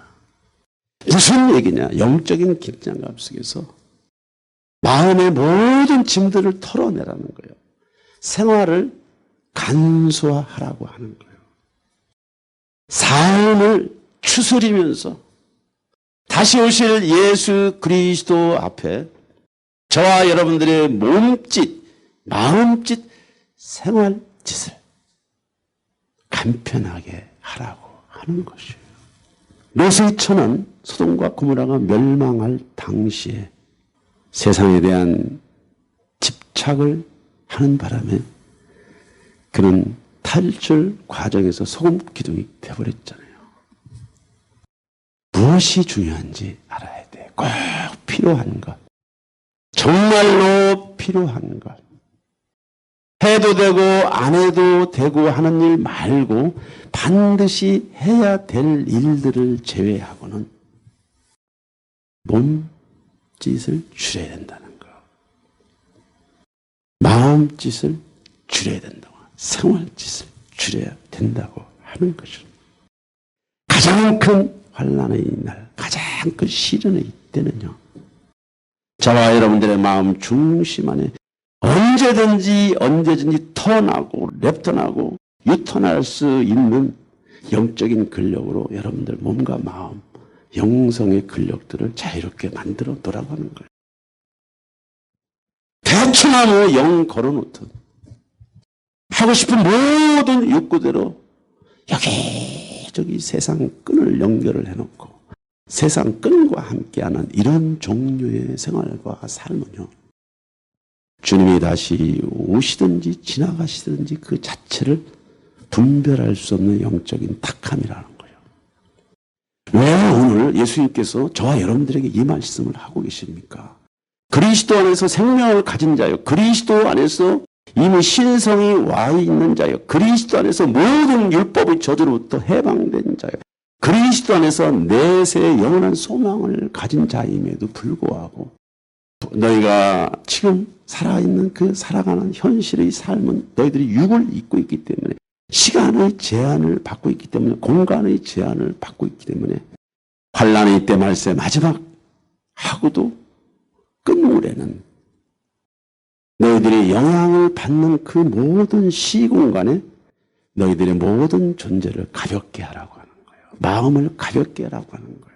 무슨 얘기냐? 영적인 긴장감 속에서 마음의 모든 짐들을 털어내라는 거예요. 생활을 간소화하라고 하는 거예요. 삶을 추스리면서 다시 오실 예수 그리스도 앞에 저와 여러분들의 몸짓, 마음짓, 생활짓을 간편하게 하라고 하는 것이에요. 롯의 처는 소돔과 고모라가 멸망할 당시에 세상에 대한 집착을 하는 바람에 그는 탈출 과정에서 소금 기둥이 되어버렸잖아요. 무엇이 중요한지 알아야 돼. 꼭 필요한 것. 정말로 필요한 것. 해도 되고 안 해도 되고 하는 일 말고 반드시 해야 될 일들을 제외하고는 몸짓을 줄여야 된다는 거. 마음짓을 줄여야 된다고. 생활짓을 줄여야 된다고 하는 것이죠. 가장 큰 환난의 날, 가장 큰 시련의 때는요. 저와 여러분들의 마음 중심 안에 언제든지 턴하고 랩턴하고 유턴할 수 있는 영적인 근력으로 여러분들 몸과 마음, 영성의 근력들을 자유롭게 만들어 놓으라고 하는 거예요. 대충하고 영 걸어놓듯 하고 싶은 모든 욕구대로 여기저기 세상 끈을 연결을 해놓고 세상 끈과 함께하는 이런 종류의 생활과 삶은요. 주님이 다시 오시든지 지나가시든지 그 자체를 분별할 수 없는 영적인 탁함이라는 거예요. 왜 오늘 예수님께서 저와 여러분들에게 이 말씀을 하고 계십니까? 그리스도 안에서 생명을 가진 자요. 그리스도 안에서 이미 신성이 와 있는 자요. 그리스도 안에서 모든 율법의 저주로부터 해방된 자요. 그리스도 안에서 내세의 영원한 소망을 가진 자임에도 불구하고 너희가 지금 살아있는 그 살아가는 현실의 삶은 너희들이 육을 입고 있기 때문에 시간의 제한을 받고 있기 때문에 공간의 제한을 받고 있기 때문에 환난의 때 말세 마지막 하고도 끝물에는 너희들이 영향을 받는 그 모든 시공간에 너희들의 모든 존재를 가볍게 하라고 하는 거예요. 마음을 가볍게 하라고 하는 거예요.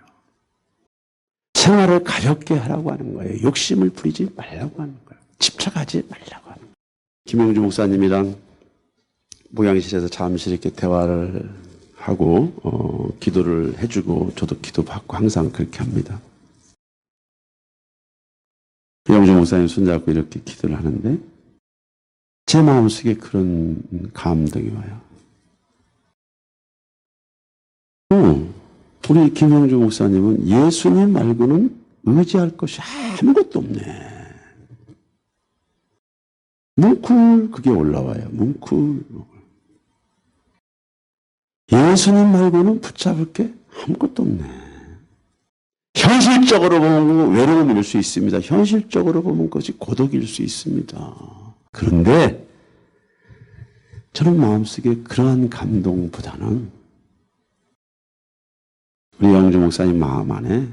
생활을 가볍게 하라고 하는 거예요. 욕심을 부리지 말라고 하는 거예요. 집착하지 말라고 하는 거예요. 김영주 목사님이랑 목양실에서 잠시 이렇게 대화를 하고 기도를 해주고 저도 기도받고 항상 그렇게 합니다. 영주 목사님 손잡고 이렇게 기도를 하는데 제 마음속에 그런 감동이 와요. 우리 김영주 목사님은 예수님 말고는 의지할 것이 아무것도 없네. 뭉클 그게 올라와요. 뭉클. 예수님 말고는 붙잡을 게 아무것도 없네. 현실적으로 보면 외로움일 수 있습니다. 현실적으로 보면 그것이 고독일 수 있습니다. 그런데 저는 마음속에 그러한 감동보다는 우리 영주 목사님 마음 안에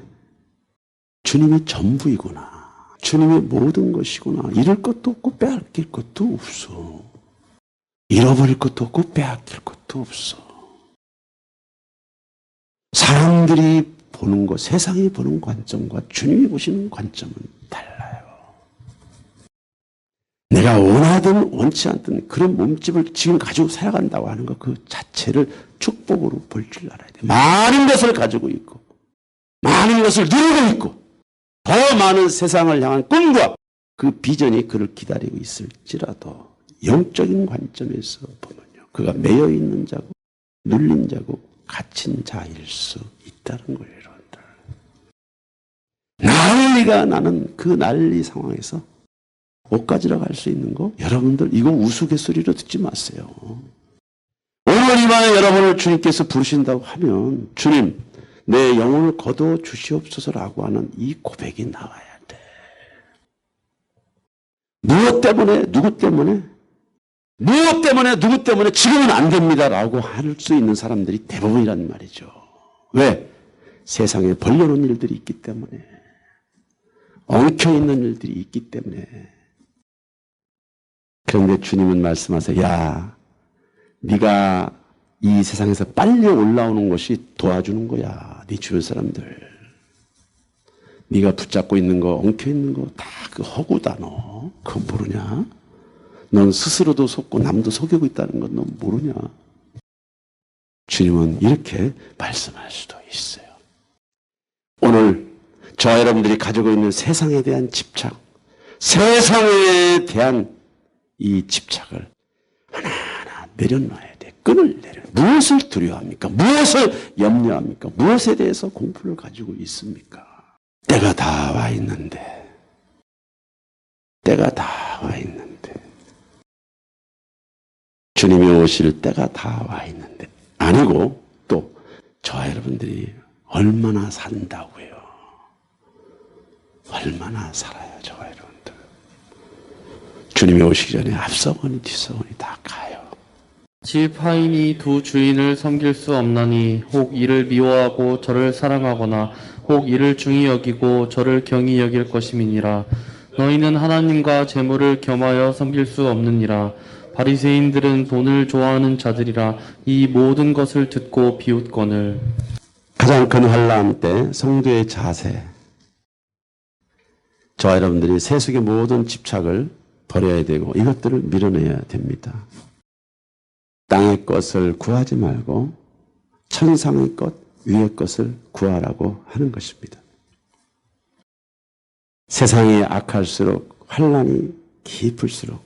주님이 전부이구나. 주님이 모든 것이구나. 잃을 것도 없고 빼앗길 것도 없어. 잃어버릴 것도 없고 빼앗길 것도 없어. 사람들이 보는 것, 세상이 보는 관점과 주님이 보시는 관점은 달라요. 내가 원하든 원치 않든 그런 몸집을 지금 가지고 살아간다고 하는 것 그 자체를 축복으로 볼 줄 알아야 돼. 많은 것을 가지고 있고 많은 것을 누리고 있고 더 많은 세상을 향한 꿈과 그 비전이 그를 기다리고 있을지라도 영적인 관점에서 보면요. 그가 매여 있는 자고 눌린 자고 갇힌 자일 수 있다는 거예요. 여러분들. 난리가 나는 그 난리 상황에서 옷 가지러 갈 수 있는 거 여러분들 이거 우스갯소리로 듣지 마세요. 오늘 이 밤에 여러분을 주님께서 부르신다고 하면 주님 내 영혼을 거둬 주시옵소서라고 하는 이 고백이 나와야 돼. 무엇 때문에 누구 때문에 무엇 때문에 누구 때문에 지금은 안 됩니다라고 할 수 있는 사람들이 대부분이란 말이죠. 왜? 세상에 벌려놓은 일들이 있기 때문에 엉켜있는 일들이 있기 때문에. 그런데 주님은 말씀하세요. 야, 네가 이 세상에서 빨리 올라오는 것이 도와주는 거야. 네 주변 사람들. 네가 붙잡고 있는 거, 엉켜있는 거 다 그 허구다 너. 그거 모르냐? 넌 스스로도 속고 남도 속이고 있다는 건 넌 모르냐? 주님은 이렇게 말씀할 수도 있어요. 오늘 저와 여러분들이 가지고 있는 세상에 대한 집착, 세상에 대한 이 집착을 하나하나 내려놔야 돼. 끈을 내려. 무엇을 두려워합니까? 무엇을 염려합니까? 무엇에 대해서 공포를 가지고 있습니까? 때가 다 와 있는데. 때가 다 와 있는데. 주님이 오실 때가 다 와 있는데. 아니고 또 저와 여러분들이 얼마나 산다고요. 얼마나 살아요. 저와 여러분들. 주님이 오시기 전에 앞서거니 뒤서거니 다 가요. 집 하인이 두 주인을 섬길 수 없나니 혹 이를 미워하고 저를 사랑하거나 혹 이를 중히 여기고 저를 경히 여길 것임이니라. 너희는 하나님과 재물을 겸하여 섬길 수 없느니라. 바리새인들은 돈을 좋아하는 자들이라 이 모든 것을 듣고 비웃거늘. 가장 큰 환난 때 성도의 자세. 저와 여러분들이 세속의 모든 집착을 버려야 되고 이것들을 밀어내야 됩니다. 땅의 것을 구하지 말고 천상의 것, 위의 것을 구하라고 하는 것입니다. 세상이 악할수록 환난이 깊을수록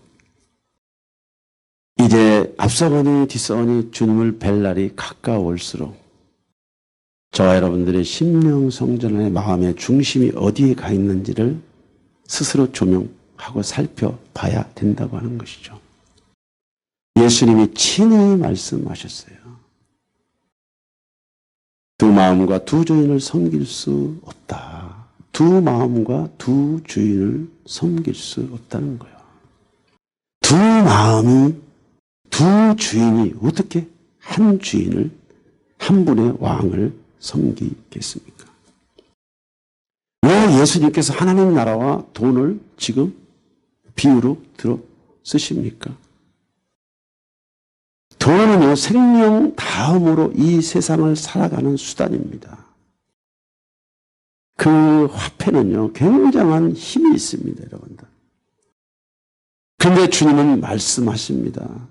이제 앞서거니 뒤서거니 주님을 뵐 날이 가까울수록 저와 여러분들의 심령성전의 마음의 중심이 어디에 가 있는지를 스스로 조명하고 살펴봐야 된다고 하는 것이죠. 예수님이 친히 말씀하셨어요. 두 마음과 두 주인을 섬길 수 없다. 두 마음과 두 주인을 섬길 수 없다는 거예요. 두 마음이, 두 주인이 어떻게 한 주인을, 한 분의 왕을 섬기겠습니까? 왜 예수님께서 하나님 나라와 돈을 지금 비유로 들어 쓰십니까? 돈은요, 생명 다음으로 이 세상을 살아가는 수단입니다. 그 화폐는요, 굉장한 힘이 있습니다, 여러분들. 그런데 주님은 말씀하십니다.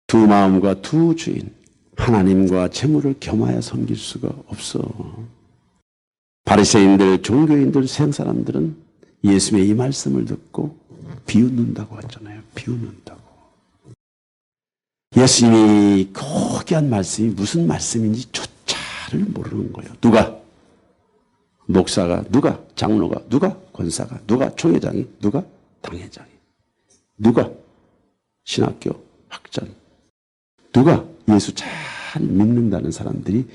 두 마음과 두 주인, 하나님과 재물을 겸하여 섬길 수가 없어. 바리새인들, 종교인들, 세상 사람들은 예수님의 이 말씀을 듣고 비웃는다고 하잖아요. 비웃는다고. 예수님이 고귀한 말씀이 무슨 말씀인지 조차를 모르는 거예요. 누가? 목사가, 누가? 장로가, 누가? 권사가, 누가? 총회장이, 누가? 당회장이, 누가? 신학교 학장이, 누가? 예수 잘 믿는다는 사람들이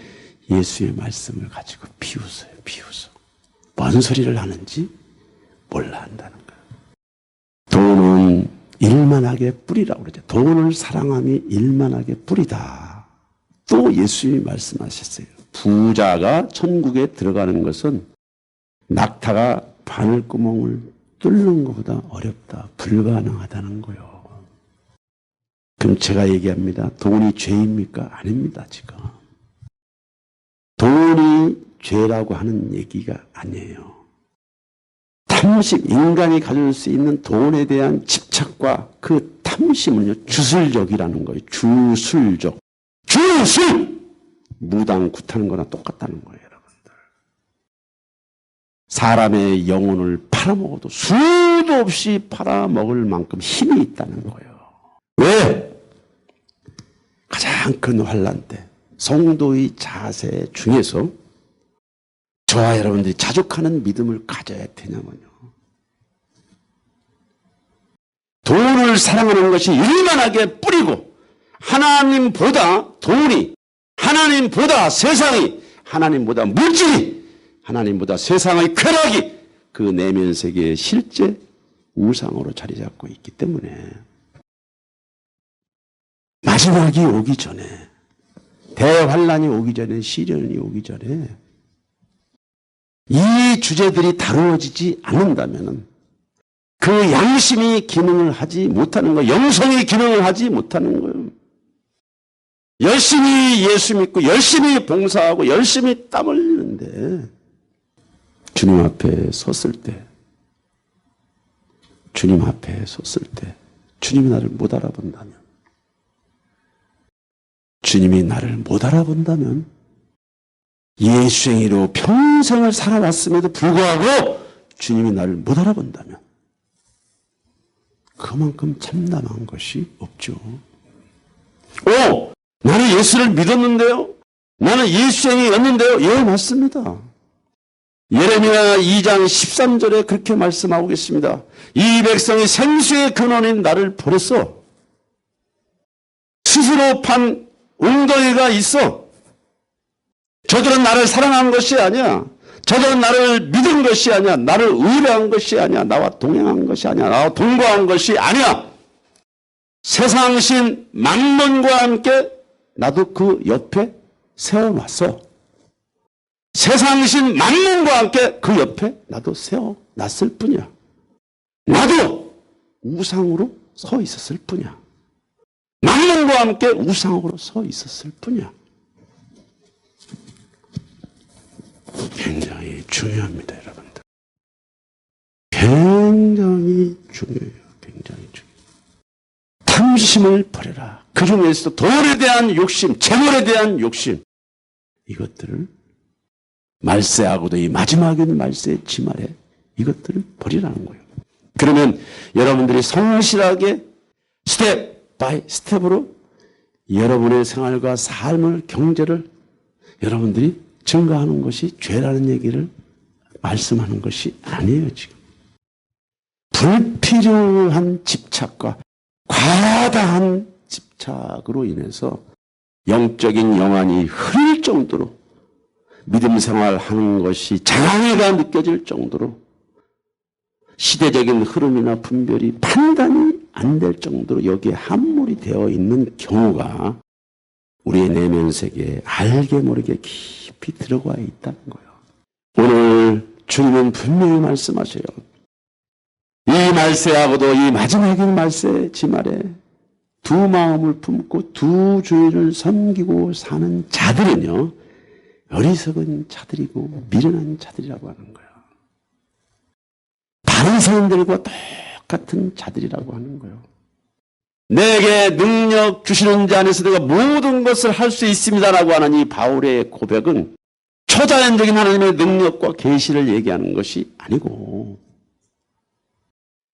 예수의 말씀을 가지고 비웃어요. 비웃어. 뭔 소리를 하는지 몰라 한다는 거예요. 돈은 일만하게 뿌리라고 그러죠. 돈을 사랑함이 일만하게 뿌리다. 또 예수님이 말씀하셨어요. 부자가 천국에 들어가는 것은 낙타가 바늘구멍을 뚫는 것보다 어렵다. 불가능하다는 거예요. 그럼 제가 얘기합니다. 돈이 죄입니까? 아닙니다, 지금. 돈이 죄라고 하는 얘기가 아니에요. 탐심, 인간이 가질 수 있는 돈에 대한 집착과 그 탐심은요, 주술적이라는 거예요. 주술적. 주술! 무당 굿하는 거나 똑같다는 거예요, 여러분들. 사람의 영혼을 팔아먹어도 수도 없이 팔아먹을 만큼 힘이 있다는 거예요. 왜? 가장 큰 환난 때 성도의 자세 중에서 저와 여러분들이 자족하는 믿음을 가져야 되냐면요. 돈을 사랑하는 것이 일만하게 뿌리고 하나님보다 돈이, 하나님보다 세상이, 하나님보다 물질이, 하나님보다 세상의 쾌락이 그 내면 세계의 실제 우상으로 자리 잡고 있기 때문에 마지막이 오기 전에, 대환란이 오기 전에, 시련이 오기 전에 이 주제들이 다루어지지 않는다면 그 양심이 기능을 하지 못하는 거예요. 영성이 기능을 하지 못하는 거예요. 열심히 예수 믿고 열심히 봉사하고 열심히 땀 흘리는데 주님 앞에 섰을 때, 주님 앞에 섰을 때 주님이 나를 못 알아본다면, 주님이 나를 못 알아본다면 예수행위로 평생을 살아왔음에도 불구하고 주님이 나를 못 알아본다면 그만큼 참담한 것이 없죠. 나는 예수를 믿었는데요? 나는 예수행위였는데요? 예, 맞습니다. 예레미야 2장 13절에 그렇게 말씀하고 계십니다. 이 백성이 생수의 근원인 나를 버렸어. 스스로 판 웅덩이가 있어. 저들은 나를 사랑한 것이 아니야. 저들은 나를 믿은 것이 아니야. 나를 의뢰한 것이 아니야. 나와 동행한 것이 아니야. 나와 동거한 것이 아니야. 세상신 만몬과 함께 나도 그 옆에 세워놨어. 세상신 만몬과 함께 그 옆에 나도 세워놨을 뿐이야. 나도 우상으로 서 있었을 뿐이야. 만몬과 함께 우상으로 서 있었을 뿐이야. 굉장히 중요합니다, 여러분들. 굉장히 중요해요. 굉장히 중요해요. 탐심을 버려라. 그 중에서도 돈에 대한 욕심, 재물에 대한 욕심, 이것들을 말세하고도 이 마지막인 말세의 지말에 이것들을 버리라는 거예요. 그러면 여러분들이 성실하게 스텝 바이 스텝으로 여러분의 생활과 삶을, 경제를 여러분들이 증가하는 것이 죄라는 얘기를 말씀하는 것이 아니에요, 지금. 불필요한 집착과 과다한 집착으로 인해서 영적인 영안이 흐릴 정도로 믿음 생활하는 것이 장애가 느껴질 정도로 시대적인 흐름이나 분별이 판단이 안 될 정도로 여기에 함몰이 되어 있는 경우가 우리의 내면 세계에 알게 모르게 깊이 들어가 있다는 거예요. 오늘 주님은 분명히 말씀하세요. 이 말세하고도 이 마지막인 말세 지말에 두 마음을 품고 두 주인을 섬기고 사는 자들은요, 어리석은 자들이고 미련한 자들이라고 하는 거예요. 다른 사람들과 똑같은 자들이라고 하는 거예요. 내게 능력 주시는 자 안에서 내가 모든 것을 할 수 있습니다라고 하는 이 바울의 고백은 초자연적인 하나님의 능력과 계시를 얘기하는 것이 아니고,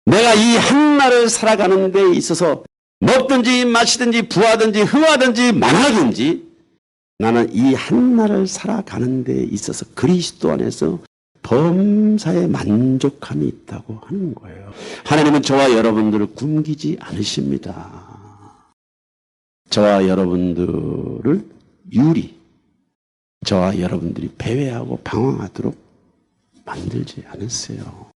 내가 이 한날을 살아가는 데 있어서 먹든지 마시든지 부하든지 흥하든지 만하든지 나는 이 한날을 살아가는 데 있어서 그리스도 안에서 범사에 만족함이 있다고 하는 거예요. 하나님은 저와 여러분들을 굶기지 않으십니다. 저와 여러분들을 유리, 저와 여러분들이 배회하고 방황하도록 만들지 않았어요.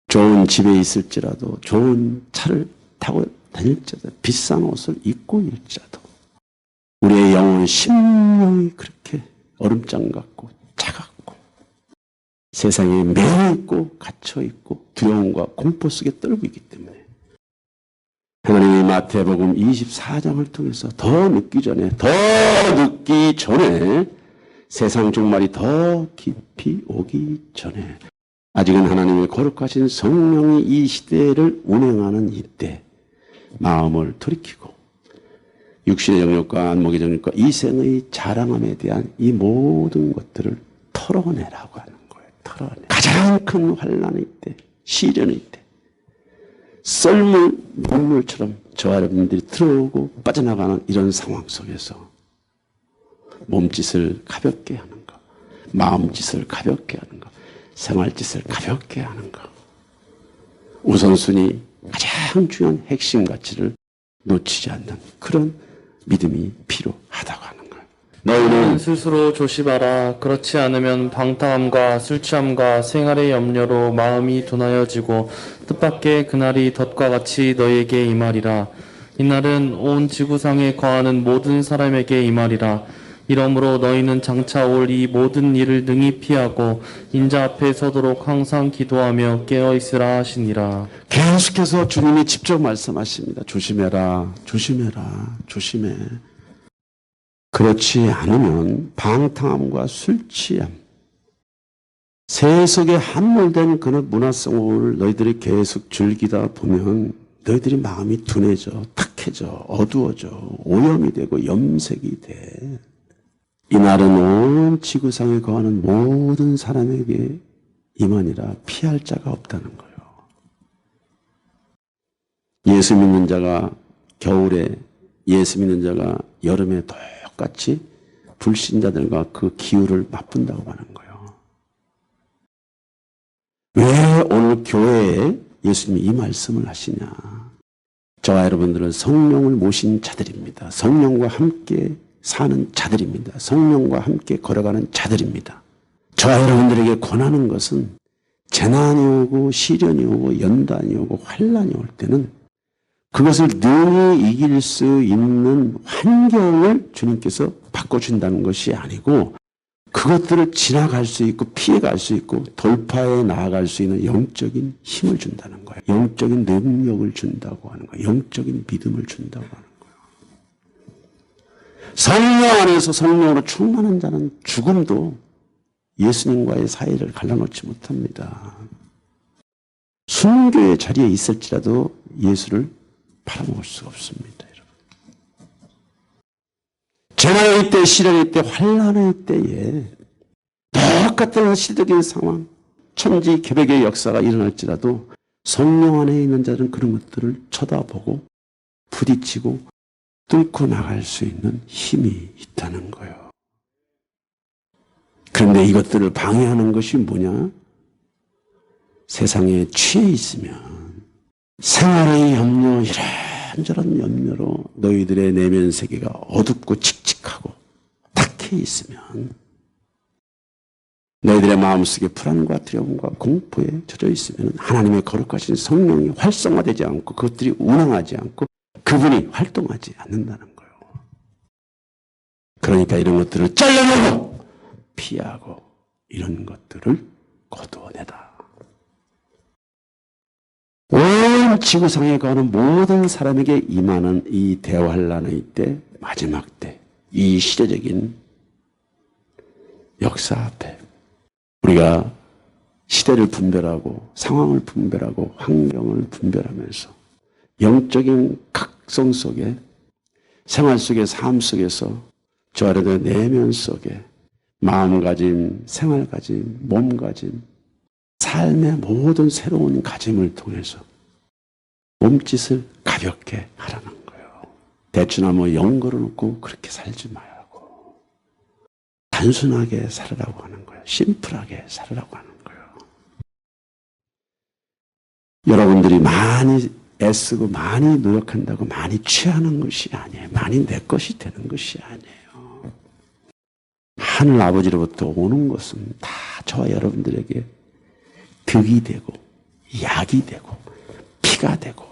좋은 집에 있을지라도, 좋은 차를 타고 다닐지라도, 비싼 옷을 입고 일지라도 우리의 영혼 심령이 그렇게 얼음장 같고 차갑고 세상에 매여 있고 갇혀 있고 두려움과 공포 속에 떨고 있기 때문에 하나님이 마태복음 24장을 통해서 더 늦기 전에 세상 종말이 더 깊이 오기 전에 아직은 하나님의 거룩하신 성령이 이 시대를 운행하는 이때 마음을 돌이키고 육신의 정욕과 안목의 정욕과 이생의 자랑함에 대한 이 모든 것들을 털어내라고 하는 거예요. 털어내. 가장 큰 환난의 때, 시련의 때, 썰물 물물처럼 저와 여러분들이 들어오고 빠져나가는 이런 상황 속에서 몸짓을 가볍게 하는 것, 마음짓을 가볍게 하는 것, 생활짓을 가볍게 하는 것, 우선순위 가장 중요한 핵심 가치를 놓치지 않는 그런 믿음이 필요하다고 하는 거예요. 너희는 스스로 조심하라. 그렇지 않으면 방탕함과 술 취함과 생활의 염려로 마음이 둔하여지고 뜻밖의 그날이 덫과 같이 너희에게 임하리라. 이날은 온 지구상에 거하는 모든 사람에게 임하리라. 이러므로 너희는 장차 올 이 모든 일을 능히 피하고 인자 앞에 서도록 항상 기도하며 깨어있으라 하시니라. 계속해서 주님이 직접 말씀하십니다. 조심해라, 조심해라, 조심해. 그렇지 않으면 방탕함과 술 취함, 세속에 함몰된 그런 문화성을 너희들이 계속 즐기다 보면 너희들이 마음이 둔해져, 탁해져, 어두워져, 오염이 되고 염색이 돼. 이날은 온 지구상에 거하는 모든 사람에게 임하니라. 피할 자가 없다는 거예요. 예수 믿는 자가 겨울에, 예수 믿는 자가 여름에 똑같이 불신자들과 그 기후를 맛본다고 하는 거예요. 왜 오늘 교회에 예수님이 이 말씀을 하시냐? 저와 여러분들은 성령을 모신 자들입니다. 성령과 함께 사는 자들입니다. 성령과 함께 걸어가는 자들입니다. 저와 여러분들에게 권하는 것은 재난이 오고 시련이 오고 연단이 오고 환난이 올 때는 그것을 능히 이길 수 있는 환경을 주님께서 바꿔준다는 것이 아니고 그것들을 지나갈 수 있고 피해갈 수 있고 돌파해 나아갈 수 있는 영적인 힘을 준다는 거예요. 영적인 능력을 준다고 하는 거예요. 영적인 믿음을 준다고 하는 거예요. 성령 안에서 성령으로 충만한 자는 죽음도 예수님과의 사이를 갈라놓지 못합니다. 순교의 자리에 있을지라도 예수를 팔아먹을 수가 없습니다. 재난의 때, 시련의 때, 환난의 때에 똑같은 시대적인 상황, 천지개벽의 역사가 일어날지라도 성령 안에 있는 자들은 그런 것들을 쳐다보고 부딪히고 뚫고 나갈 수 있는 힘이 있다는 거예요. 그런데 이것들을 방해하는 것이 뭐냐? 세상에 취해 있으면 생활의 염려, 이런저런 염려로 너희들의 내면 세계가 어둡고 칙칙하고 탁해 있으면, 너희들의 마음속에 불안과 두려움과 공포에 젖어 있으면 하나님의 거룩하신 성령이 활성화되지 않고 그것들이 운행하지 않고 그분이 활동하지 않는다는 거예요. 그러니까 이런 것들을 잘라내고 피하고 이런 것들을 거두어내다. 온 지구상에 가는 모든 사람에게 임하는 이 대환란의 때, 마지막 때, 이 시대적인 역사 앞에 우리가 시대를 분별하고 상황을 분별하고 환경을 분별하면서 영적인 각성 속에, 생활 속에, 삶 속에서 저 아래의 내면 속에 마음가짐, 생활가짐, 몸가짐, 삶의 모든 새로운 가짐을 통해서 몸짓을 가볍게 하라는 거예요. 대추나 영 걸어놓고 그렇게 살지 말고 단순하게 살으라고 하는 거예요. 심플하게 살으라고 하는 거예요. 여러분들이 많이 애쓰고 많이 노력한다고 많이 취하는 것이 아니에요. 많이 내 것이 되는 것이 아니에요. 하늘 아버지로부터 오는 것은 다 저와 여러분들에게 득이 되고 약이 되고 피가 되고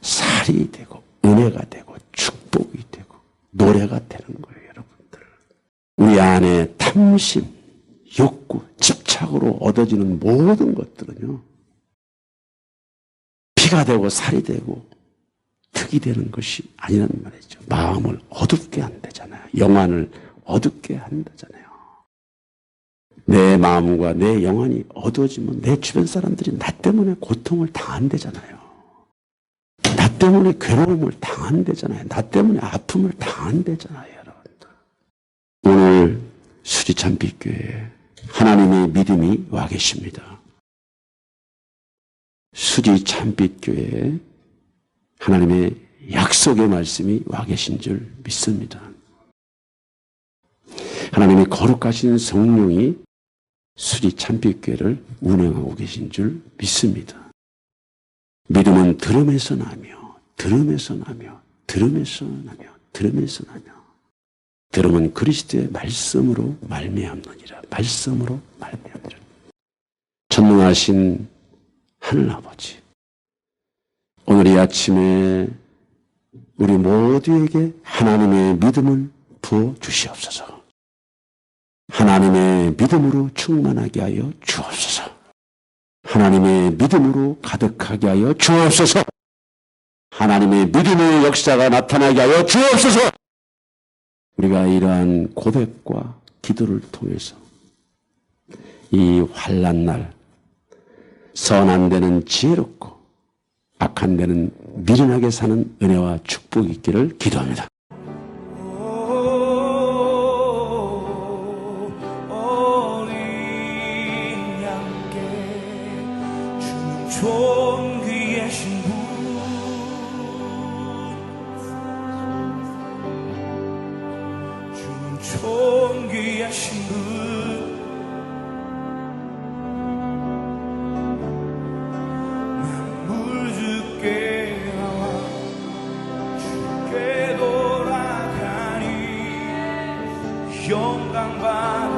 살이 되고 은혜가 되고 축복이 되고 노래가 되는 거예요. 여러분들, 우리 안에 탐심, 욕구, 집착으로 얻어지는 모든 것들은요, 피가 되고 살이 되고 득이 되는 것이 아니란 말이죠. 마음을 어둡게 한다잖아요. 영안을 어둡게 한다잖아요. 내 마음과 내 영혼이 어두워지면 내 주변 사람들이 나 때문에 고통을 당한대잖아요. 나 때문에 괴로움을 당한대잖아요. 나 때문에 아픔을 당한대잖아요. 여러분들, 오늘 수지참빛교회에 하나님의 믿음이 와 계십니다. 수지참빛교회에 하나님의 약속의 말씀이 와 계신 줄 믿습니다. 하나님의 거룩하신 성령이 수지참빛교회를 운행하고 계신 줄 믿습니다. 믿음은 들음에서 나며 들음에서 나며 들음에서 나며 들음에서 나며, 들음은 그리스도의 말씀으로 말미암느니라. 말씀으로 말미암느니라. 전능하신 하늘아버지, 오늘 이 아침에 우리 모두에게 하나님의 믿음을 부어 주시옵소서. 하나님의 믿음으로 충만하게 하여 주옵소서. 하나님의 믿음으로 가득하게 하여 주옵소서. 하나님의 믿음의 역사가 나타나게 하여 주옵소서. 우리가 이러한 고백과 기도를 통해서 이 환난 날 선한 데는 지혜롭고 악한 데는 미련하게 사는 은혜와 축복이 있기를 기도합니다. 존귀하신 분, 주는 존귀하신 분, 만물 주께 나와 주께 돌아가니 영광 받아